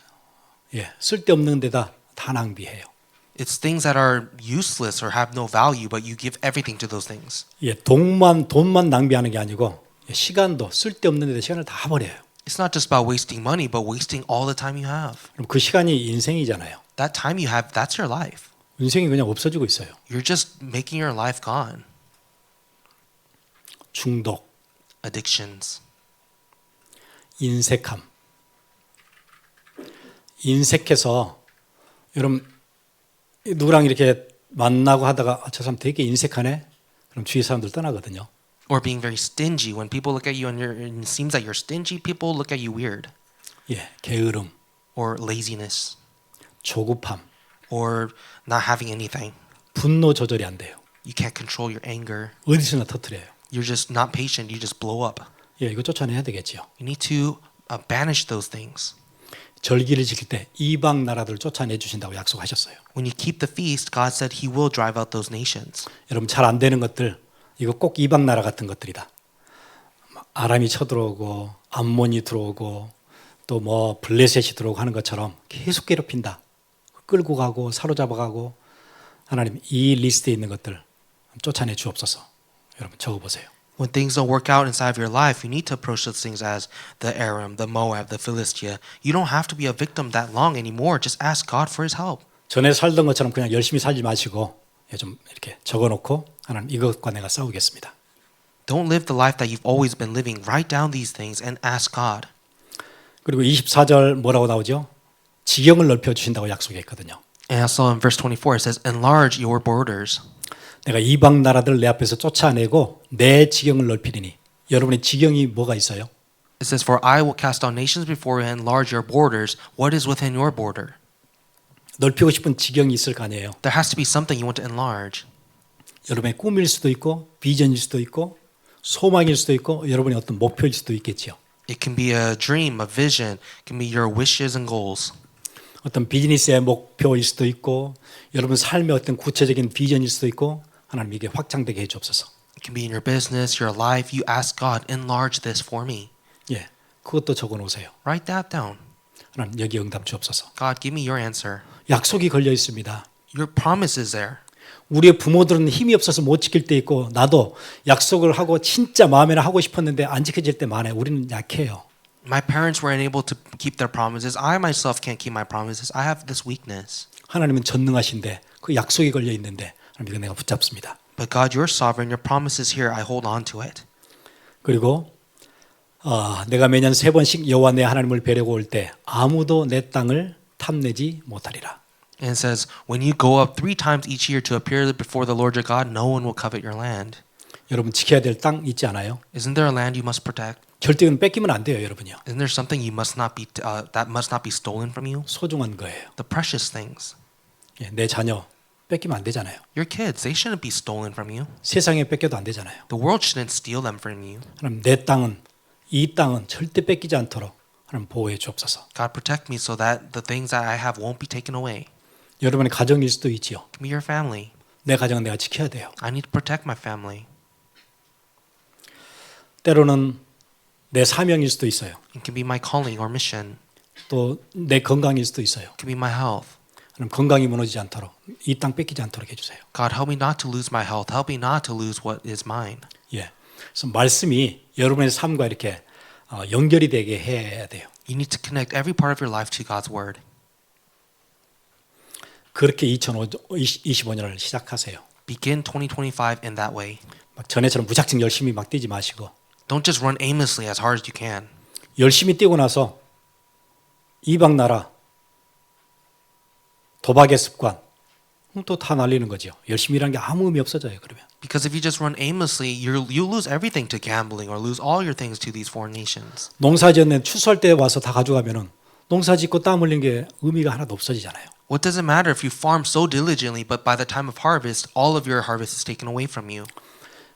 쓸데없는 데다 다 낭비해요. It's things that are useless or have no value, but you give everything to those things. 돈만 낭비하는 게 아니고 시간도 쓸데없는 데다 시간을 다 버려요. It's not just about wasting money, but wasting all the time you have. 그럼 그 시간이 인생이잖아요. That time you have, that's your life. 인생이 그냥 없어지고 있어요. You're just making your life gone. 중독, Addictions. 인색함. 인색해서 여러분 누구랑 이렇게 만나고 하다가 저 사람 되게 인색하네. 그럼 주위 사람들 떠나거든요. Or being very stingy. When people look at you and it seems like you're stingy, people look at you weird. 게으름, Or laziness. 조급함, Or not having anything. 분노 조절이 안 돼요. You can't control your anger. 어디서나 터뜨려요. You're just not patient. You just blow up. 이거 쫓아내야 되겠죠. You need to banish those things. 절기를 지킬 때 이방 나라들을 쫓아내 주신다고 약속하셨어요. When you keep the feast, God said He will drive out those nations. 여러분 잘 안 되는 것들 이거 꼭 이방 나라 같은 것들이다. 아람이 쳐들어오고 암몬이 들어오고 또 뭐 블레셋이 들어오고 하는 것처럼 계속 괴롭힌다. 끌고 가고 사로잡아가고 하나님 이 리스트에 있는 것들 쫓아내 주옵소서. 여러분 적어보세요. When things don't work out inside of your life, you need to approach those things as the Aram, the Moab, the Philistia. You don't have to be a victim that long anymore. Just ask God for His help. 전에 살던 것처럼 그냥 열심히 살지 마시고 좀 이렇게 적어놓고 하나님 이것과 내가 싸우겠습니다. Don't live the life that you've always been living. Write down these things and ask God. 그리고 24절 뭐라고 나오죠? 지경을 넓혀 주신다고 약속했거든요. And also in verse 24 it says, enlarge your borders. 내가 이방 나라들 내 앞에서 쫓아내고 내 지경을 넓히리니. 여러분의 지경이 뭐가 있어요? It says, "For I will cast out nations before you and enlarge your borders." What is within your border? 넓히고 싶은 지경이 있을 거 아니에요. There has to be something you want to enlarge. 여러분의 꿈일 수도 있고 비전일 수도 있고 소망일 수도 있고 여러분의 어떤 목표일 수도 있겠지요. It can be a dream, a vision. It can be your wishes and goals. 어떤 비즈니스의 목표일 수도 있고 여러분 삶의 어떤 구체적인 비전일 수도 있고 하나님 이게 확장되게 해 주옵소서. It can be in your business, your life. You ask God, enlarge this for me. 예, 그것도 적어 놓으세요. Write that down. 하나님 여기 응답 주옵소서. God, give me your answer. 약속이 걸려 있습니다. Your promise is there. 우리의 부모들은 힘이 없어서 못 지킬 때 있고 나도 약속을 하고 진짜 마음에는 하고 싶었는데 안 지켜질 때 많아요. 우리는 약해요. My parents weren't able to keep their promises. I myself can't keep my promises. I have this weakness. 하나님은 전능하신데 그 약속이 걸려 있는데 하나님 이거 내가 붙잡습니다. But God, you're sovereign. Your promise is here. I hold on to it. 그리고 내가 매년 3번씩 여호와 내 하나님을 뵈려고 올 때 아무도 내 땅을 탐내지 못하리라. And it says, when you go up 3 times each year to appear before the Lord your God, no one will covet your land. 여러분 지켜야 될 땅 있지 않아요? Isn't there a land you must protect? 절대 뺏기면 안 돼요, 여러분요. Isn't there something you must not be that must not be stolen from you? 소중한 거예요. The precious things. 예, 내 자녀 뺏기면 안 되잖아요. Your kids, they shouldn't be stolen from you. 세상에 뺏겨도 안 되잖아요. The world shouldn't steal them from you. 하나님 내 땅은 이 땅은 절대 뺏기지 않도록 하나님 보호해 주옵소서. God, protect me so that the things that I have won't be taken away. 여러분의 가정일 수도 있지요. It can be your family. 내 가정은 내가 지켜야 돼요. I need to protect my family. 때로는 내 사명일 수도 있어요. It can be my calling or mission. 또 내 건강일 수도 있어요. It can be my health. 하나님 건강이 무너지지 않도록 이 땅 뺏기지 않도록 해주세요. God, help me not to lose my health. Help me not to lose what is mine. 예, 그래서 말씀이 여러분의 삶과 이렇게 연결이 되게 해야 돼요. You need to connect every part of your life to God's word. 그렇게 2025년을 시작하세요. Begin 2025 in that way. 막 전에처럼 무작정 열심히 막 뛰지 마시고 Don't just run aimlessly as hard as you can. 열심히 뛰고 나서 이방 나라 도박의 습관 또 다 날리는 거죠. 열심히 일하는 게 아무 의미 없어져요. 그러면 Because if you just run aimlessly, you lose everything to gambling or lose all your things to these foreign nations. 농사 지었는 추수할 때 와서 다 가져가면은 농사 짓고 땀 흘린 게 의미가 하나도 없어지잖아요. What does it matter if you farm so diligently, but by the time of harvest, all of your harvest is taken away from you?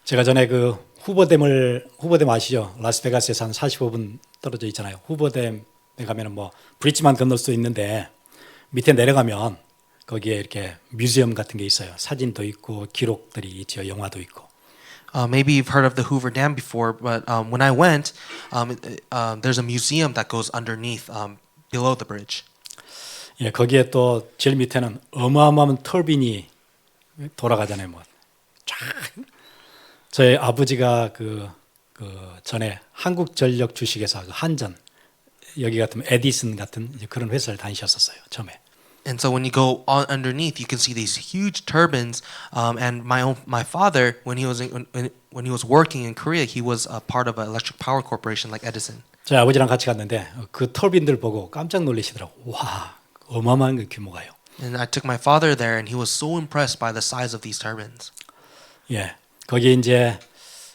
제가 전에 그 후보댐 아시죠? 라스베가스에서 한 45분 떨어져 있잖아요. 후보댐에 가면은 뭐 브릿지만 건널 수 있는데 밑에 내려가면 거기에 이렇게 뮤지엄 같은 게 있어요. 사진도 있고 기록들이 있죠. 영화도 있고. Maybe you've heard of the Hoover Dam before, but when I went, there's a museum that goes underneath, below the bridge. 예, 거기에 또 제일 밑에는 어마어마한 터빈이 돌아가잖아요. 뭐 쫙. 저희 아버지가 그 전에 한국전력 주식회사 그 한전 여기 같은 에디슨 같은 이제 그런 회사를 다니셨었어요. 처음에. And so when you go on underneath, you can see these huge turbines. And my father, when he was working in Korea, he was a part of an electric power corporation like Edison. 저희 아버지랑 같이 갔는데 그 터빈들 보고 깜짝 놀라시더라고. 와, 어마어마한 그 규모가요. And I took my father there, and he was so impressed by the size of these turbines. 예, 거기 이제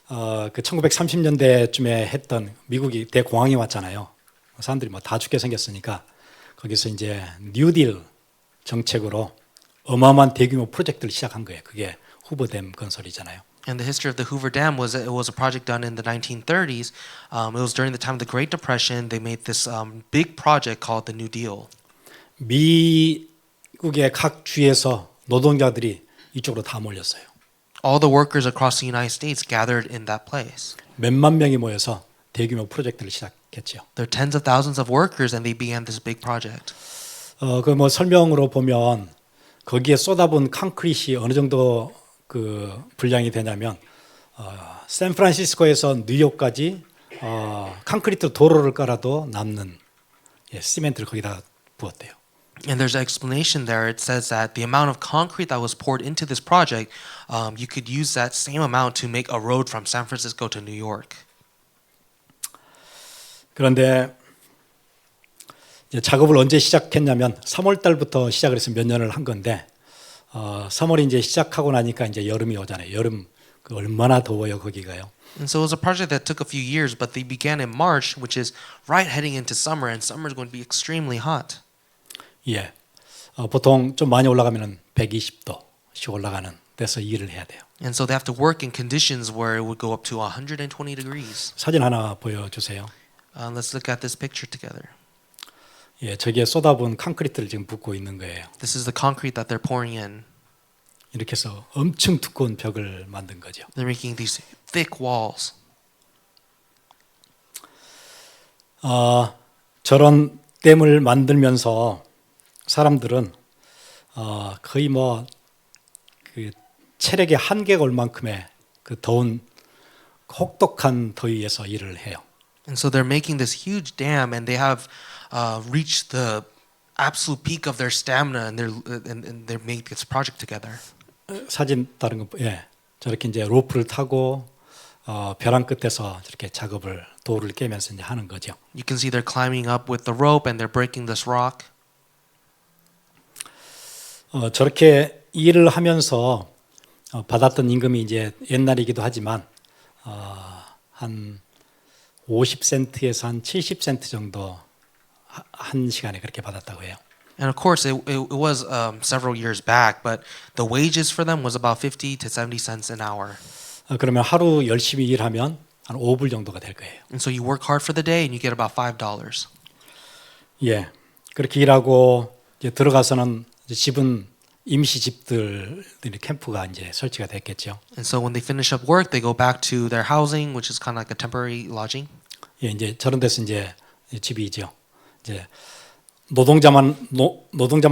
그 1930년대쯤에 했던 미국이 대공황이 왔잖아요. 사람들이 뭐 다 죽게 생겼으니까 거기서 이제 뉴딜 정책으로 어마어마한 대규모 프로젝트를 시작한 거예요. 그게 후보댐 건설이잖아요. And the history of the Hoover Dam was a project done in the 1930s. It was during the time of the Great Depression. They made this big project called the New Deal. 미국의 각 주에서 노동자들이 이쪽으로 다 몰렸어요. All the workers across the United States gathered in that place. 몇만 명이 모여서 대규모 프로젝트를 시작했죠. There are tens of thousands of workers, and they began this big project. 그 뭐 설명으로 보면 거기에 쏟아본 콘크리트이 어느 정도 그 분량이 되냐면 샌프란시스코에서 뉴욕까지 콘크리트 도로를 깔아도 남는 시멘트를 거기다 부었대요. And there's an explanation there. It says that the amount of concrete that was poured into this project, you could use that same amount to make a road from San Francisco to New York. 그런데 이제 작업을 언제 시작했냐면 3월 달부터 시작을 해서 몇 년을 한 건데 3월이 이제 시작하고 나니까 이제 여름이 오잖아요. 여름 그 얼마나 더워요 거기가요. And so it was a project that took a few years, but they began in March, which is right heading into summer, and summer is going to be extremely hot. 예, 보통 좀 많이 올라가면은 120도씩 올라가는 데서 일을 해야 돼요. And so they have to work in conditions where it would go up to 120 degrees. 사진 하나 보여주세요. Let's look at this picture together. 예, 저기에 쏟아부은 콘크리트를 지금 붓고 있는 거예요. This is the concrete that they're pouring in. 이렇게 해서 엄청 두꺼운 벽을 만든 거죠. They're making these thick walls. 저런 댐을 만들면서 사람들은 거의 뭐 그 체력의 한계가 올 만큼의 그 더운 혹독한 더위에서 일을 해요. And so they're making this huge dam, and they have reached the absolute peak of their stamina, and they're making this project together. 사진 다른 거, 예, 저렇게 이제 로프를 타고 벼랑 끝에서 저렇게 작업을 돌을 깨면서 이제 하는 거죠. You can see they're climbing up with the rope, and they're breaking this rock. 저렇게 일을 하면서 받았던 임금이 이제 옛날이기도 하지만 한 50센트에서 한 70센트 정도 한 시간에 그렇게 받았다고 해요. And of course, it was several years back, but the wages for them was about 50 to 70 cents an hour. 그러면 하루 열심히 일하면 한 5불 정도가 될 거예요. And so you work hard for the day, and you get about $5. 예, 그렇게 일하고 이제 들어가서는 이제 집은 임시 집들이 캠프가 이제 설치가 됐겠죠. And so when they finish up work, they go back to their housing, which is kind of like a temporary lodging. 예, 이제 저런 데서 이제 집이죠. 이제 노동자만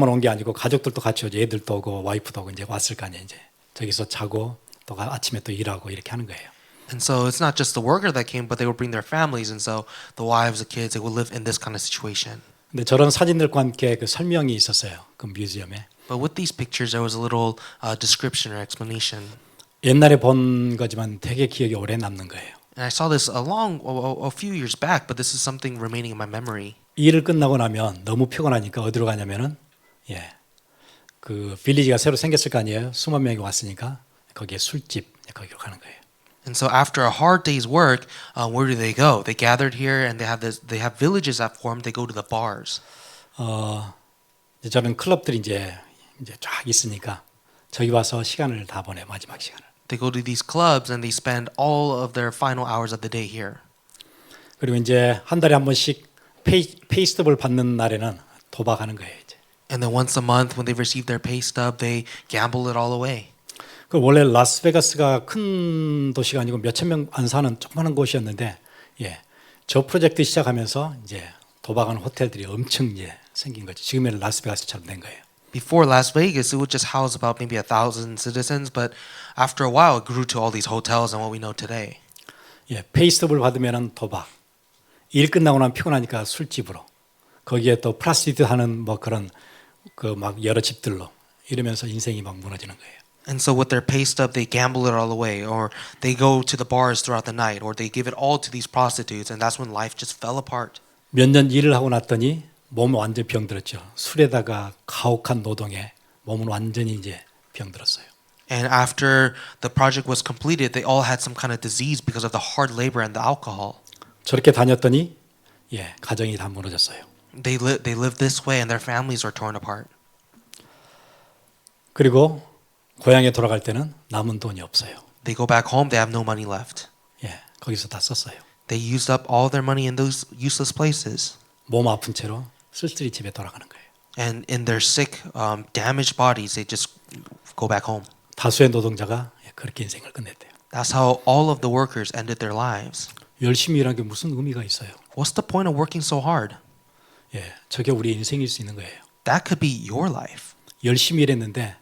온 게 아니고 가족들도 같이 오죠. 애들도 오고 와이프도 오고 이제 왔을 거 아니에요. 이제 저기서 자고 또 아침에 또 일하고 이렇게 하는 거예요. And so it's not just the worker that came, but they would bring their families, and so the wives, the kids, they would live in this kind of situation. 근데 저런 사진들과 함께 그 설명이 있었어요. 그 뮤지엄에. But with these pictures, there was a little description or explanation. 옛날에 본 거지만 되게 기억에 오래 남는 거예요. And I saw this a few years back, but this is something remaining in my memory. 일을 끝나고 나면 너무 피곤하니까 어디로 가냐면은 그 빌리지가 새로 생겼을 거 아니에요. 수만 명이 왔으니까 거기에 술집 거기로 가는 거예요. And so after a hard day's work, where do they go? They gathered here, and they have villages that formed. They go to the bars. 이제 저는 클럽들이 이제 쫙 있으니까 저기 와서 시간을 다 보내 마지막 시간을. They go to these clubs, and they spend all of their final hours of the day here. 그리고 이제 한 달에 한 번씩 페이스톱을 받는 날에는 도박하는 거예요. 이제. And then once a month, when they receive their pay stub, they gamble it all away. 그 원래 라스베가스가 큰 도시가 아니고 몇천 명 안 사는 조그마한 곳이었는데, 저 프로젝트 시작하면서 이제 도박하는 호텔들이 엄청 이제 생긴 거죠. 지금은 라스베가스처럼 된 거예요. Before Las Vegas, it would just house about maybe 1,000 citizens, but after a while, it grew to all these hotels and what we know today. 페이스톱을 받으면은 도박, 일 끝나고 나면 피곤하니까 술집으로, 거기에 또 프라스티튜트 하는 뭐 그런 그 막 여러 집들로 이러면서 인생이 막 무너지는 거예요. And so with their pay stub, they gamble it all away, or they go to the bars throughout the night, or they give it all to these prostitutes, and that's when life just fell apart. 몇 년 일을 하고 났더니 몸은 완전 병들었죠. 술에다가 가혹한 노동에 몸은 완전히 이제 병들었어요. And after the project was completed, they all had some kind of disease because of the hard labor and the alcohol. 저렇게 다녔더니 가정이 다 무너졌어요. They lived this way, and their families were torn apart. 그리고 고향에 돌아갈 때는 남은 돈이 없어요. They go back home, they have no money left. 거기서 다 썼어요. They used up all their money in those useless places. 몸 아픈 채로 쓸쓸히 집에 돌아가는 거예요. And in their sick, damaged bodies, they just go back home. 다수의 노동자가 그렇게 인생을 끝냈대요. That's how all of the workers ended their lives. 열심히 일하는 게 무슨 의미가 있어요? What's the point of working so hard? 저게 우리 인생일 수 있는 거예요. That could be your life. 열심히 일했는데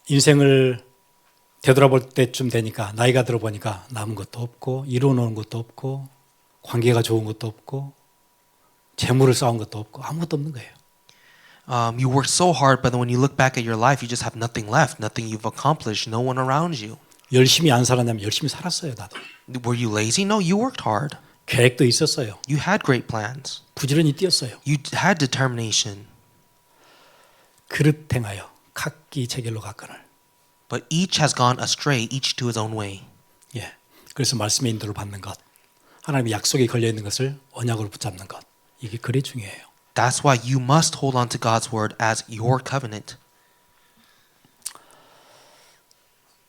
인생을 되돌아볼 때쯤 되니까 나이가 들어보니까 남은 것도 없고 이루어놓은 것도 없고 관계가 좋은 것도 없고 재물을 쌓은 것도 없고 아무것도 없는 거예요. You worked so hard, but then when you look back at your life, you just have nothing left, nothing you've accomplished, no one around you. 열심히 안 살았냐면 열심히 살았어요, 나도. Were you lazy? No, you worked hard. 계획도 있었어요. You had great plans. 부지런히 뛰었어요. You had determination. 그릇 행하여 각기 제 길로 갔거늘. But each has gone astray, each to his own way. 예. 그래서 말씀의 인도를 받는 것, 하나님의 약속이 걸려 있는 것을 언약으로 붙잡는 것, 이게 그리 중요해요. That's why you must hold on to God's word as your covenant.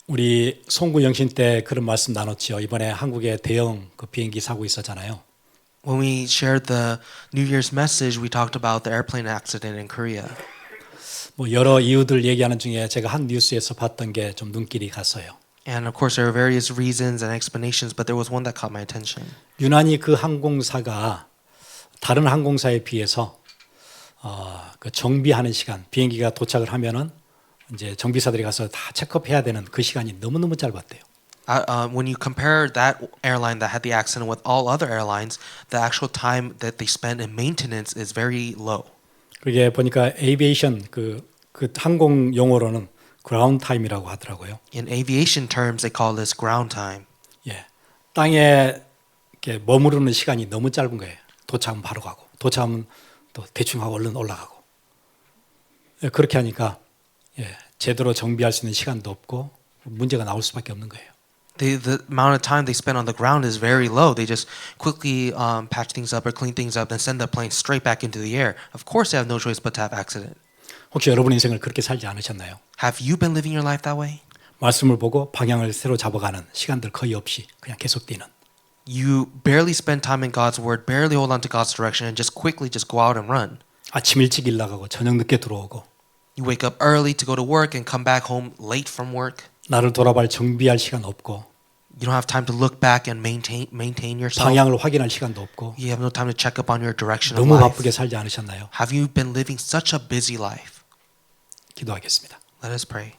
우리 송구 영신 때 그런 말씀 나눴죠. 이번에 한국에 대형 그 비행기 사고 있었잖아요. When we shared the New Year's message, we talked about the airplane accident in Korea. 뭐 여러 이유들 얘기하는 중에 제가 한 뉴스에서 봤던 게 좀 눈길이 갔어요. And of course, there are various reasons and explanations, but there was one that caught my attention. 유난히 그 항공사가 다른 항공사에 비해서 그 정비하는 시간, 비행기가 도착을 하면은 이제 정비사들이 가서 다 체크업해야 되는 그 시간이 너무너무 짧았대요. When you compare that airline that had the accident with all other airlines, the actual time that they spend in maintenance is very low. 그게 보니까 에이비에이션 그 항공 용어로는 그라운드 타임이라고 하더라고요. In aviation terms, they call this ground time. 예, 땅에 이렇게 머무르는 시간이 너무 짧은 거예요. 도착하면 바로 가고, 도착하면 또 대충 하고 얼른 올라가고. 예, 그렇게 하니까 제대로 정비할 수 있는 시간도 없고 문제가 나올 수밖에 없는 거예요. The amount of time they spend on the ground is very low. They just quickly patch things up or clean things up and send the plane straight back into the air. Of course, they have no choice but to have accident. 혹시 여러분 인생을 그렇게 살지 않으셨나요? Have you been living your life that way? 말씀을 보고 방향을 새로 잡아가는 시간들 거의 없이 그냥 계속 뛰는. You barely spend time in God's word, barely hold on to God's direction, and just quickly just go out and run. 아침 일찍 일 나가고 저녁 늦게 들어오고 You wake up early to go to work and come back home late from work. 나를 돌아볼 정비할 시간 없고 You don't have time to look back and maintain yourself. 방향을 확인할 시간도 없고 You have no time to check up on your direction of 너무 life. 바쁘게 살지 않으셨나요? Have you been living such a busy life? 기도하겠습니다. Let us pray.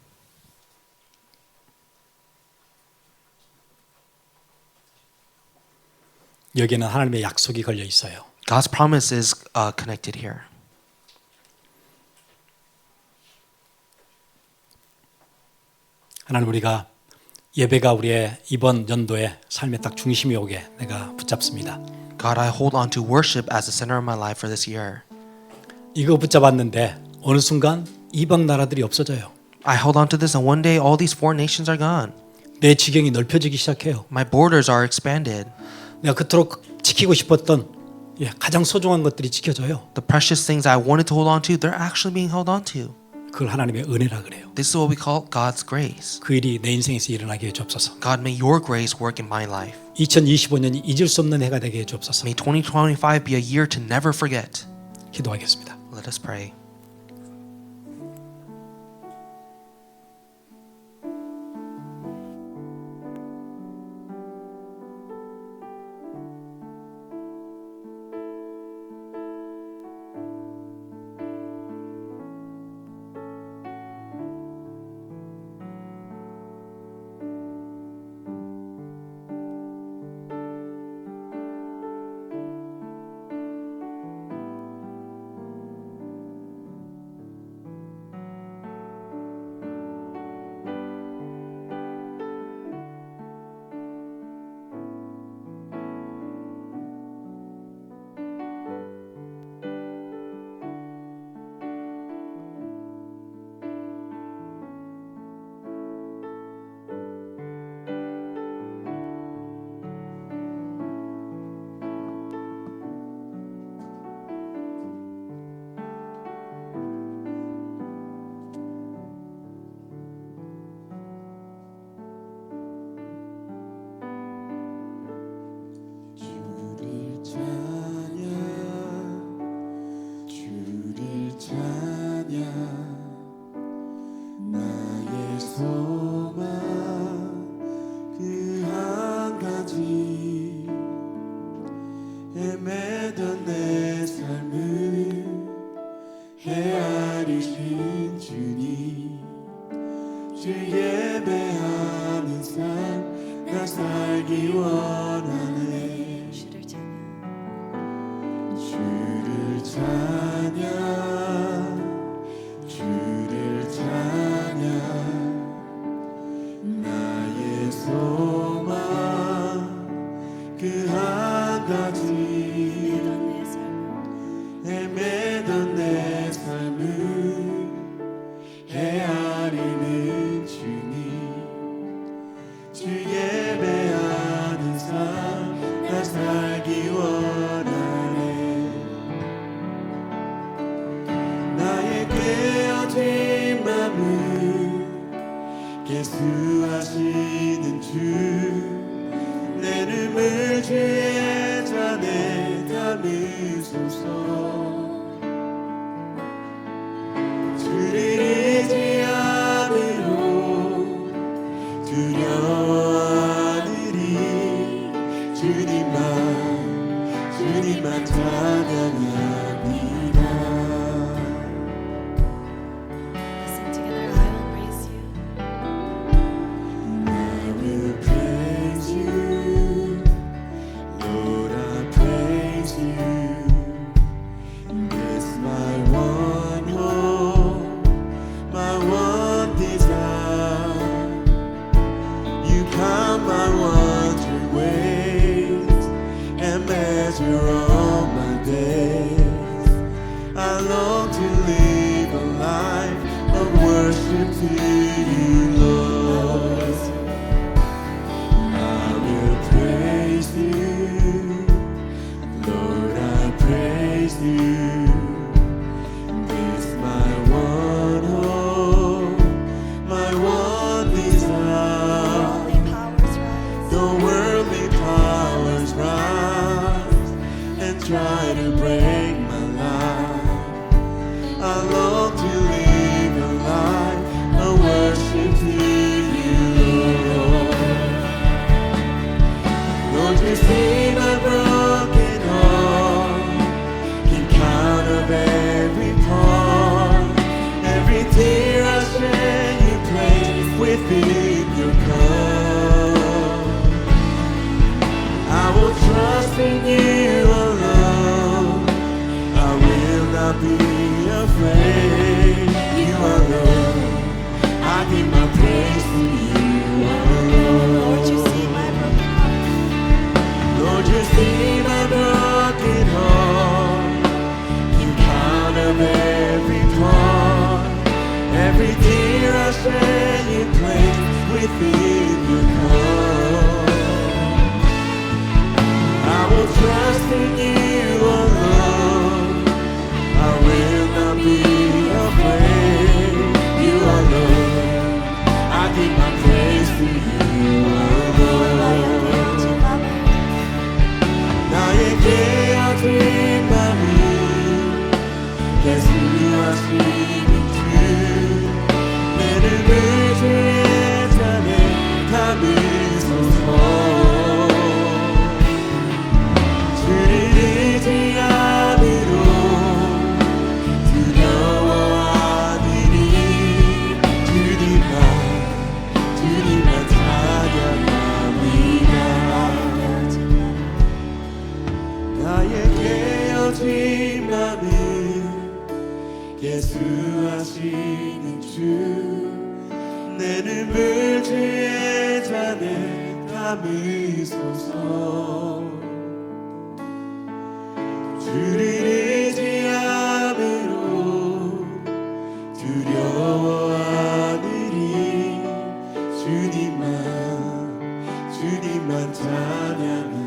여기에는 하나님의 약속이 걸려 있어요. God's promise is connected here. 하나님 우리가 예배가 우리의 이번 연도의 삶의 딱 중심이 오게 내가 붙잡습니다. God, I hold on to worship as the center of my life for this year. 이거 붙잡았는데 어느 순간 이방 나라들이 없어져요. I hold on to this and one day all these foreign nations are gone. 내 지경이 넓혀지기 시작해요. My borders are expanded. 내가 그토록 지키고 싶었던 가장 소중한 것들이 지켜져요. The precious things I wanted to hold on to, they're actually being held on to. 그걸 하나님의 은혜라 그래요. This is what we call God's grace. 그 일이 내 인생에서 일어나게 해 주옵소서. God, may your grace work in my life. 2025년이 잊을 수 없는 해가 되게 해 주옵소서. May 2025 be a year to never forget. 기도하겠습니다. Let us pray. 헤매던 내 삶을 헤아리신 주님 주 예배하는 삶 나 살기 원하네 주를 찬양 주를 찬양 나의 소망 그 한 가지 헤매던 내 삶을 헤아리신 예수 하시는 주 내 눈물 주의 잔에 담으소서 주를 의지함으로 두려워하느니 주님만 찬양합니다. Sing together, I will praise you. I will praise you, Lord, I praise you. It's my one hope, my one desire. You count my wandering ways and measure all my days. I long to live a life of worship to you, Lord. I will praise you, Lord, I praise you. It's my one hope, my one desire. Worldly powers The worldly powers rise. rise and try to break my life. I long to live a life of worship to you, Lord. Lord, you see my broken heart, keep count of every part, every tear I shed, you place within your cup. I will trust in you alone. I will not be afraid. You alone. I give my praise to you alone. Lord, you see my broken heart. Lord, you see my broken heart. You count of every part, every tear I shed, you place within your cup. I will trust in you alone. I will not be afraid. You alone. I give my praise to you alone. 나의 깨어진 맘이 예수 하시는 주 내 눈물 주의 잔에 담으소서 주를 의지함으로 두려워하느니 주님만 찬양합니다. 나의 깨어진 맘은 예수 하시는 주 내 눈물 주의 잔에 담으소서 주를 의지함으로 두려워하느니 주님만 찬양합니다.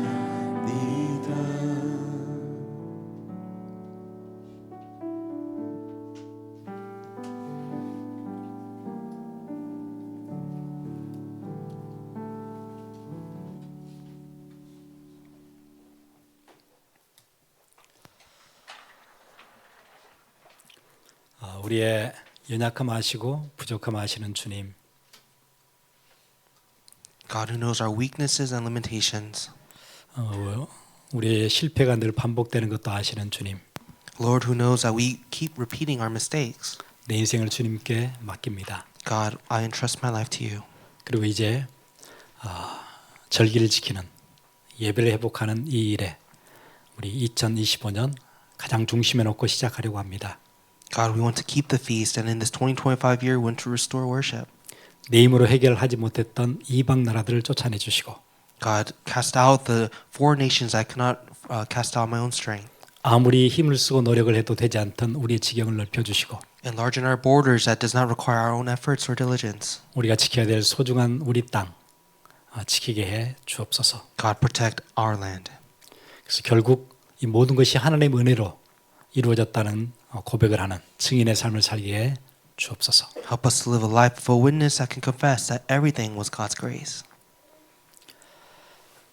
우리의 연약함 아시고 부족함 아시는 주님, God who knows our weaknesses and limitations. 우리의 실패가 늘 반복되는 것도 아시는 주님, Lord who knows that we keep repeating our mistakes. 내 인생을 주님께 맡깁니다. God, I entrust my life to you. 그리고 이제 절기를 지키는 예배를 회복하는 이 일에 우리 2025년 가장 중심에 놓고 시작하려고 합니다. God, we want to keep the feast, and in this 2025 year, we want to restore worship. 내 힘으로 해결하지 못했던 이방 나라들을 쫓아내 주시고 God, cast out the foreign nations I cannot cast out my own strength. 아무리 힘을 쓰고 노력을 해도 되지 않던 우리의 지경을 넓혀 주시고 Enlarge in our borders that does not require our own efforts or diligence. 우리가 지켜야 될 소중한 우리 땅 지키게 해 주옵소서. God, protect our land. 그래서 결국 이 모든 것이 하나님의 은혜로 이루어졌다는 고백을 하는 증인의 삶을 살게 해 주옵소서. Help us to live a life of a witness that can confess that everything was God's grace.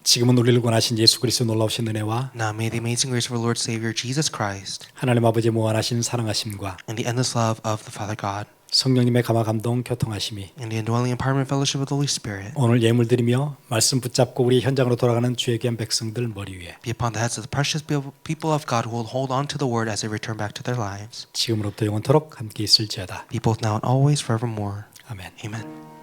지금은 우리를 구원하신 예수 그리스도 놀라우신 은혜와 Now may the amazing grace of our Lord Savior Jesus Christ 하나님 아버지의 무한하신 사랑하심과 and the endless love of the Father God 성령님의 감화 감동 교통하심이 and the indwelling empowerment fellowship of the Holy Spirit 오늘 예물 드리며 말씀 붙잡고 우리 현장으로 돌아가는 주의 귀한 백성들 머리 위에 be upon the heads of the precious people of God who will hold on to the word as they return back to their lives. 지금으로부터 영원토록 함께 있을지어다. Be both now and always forevermore. 아멘. Amen.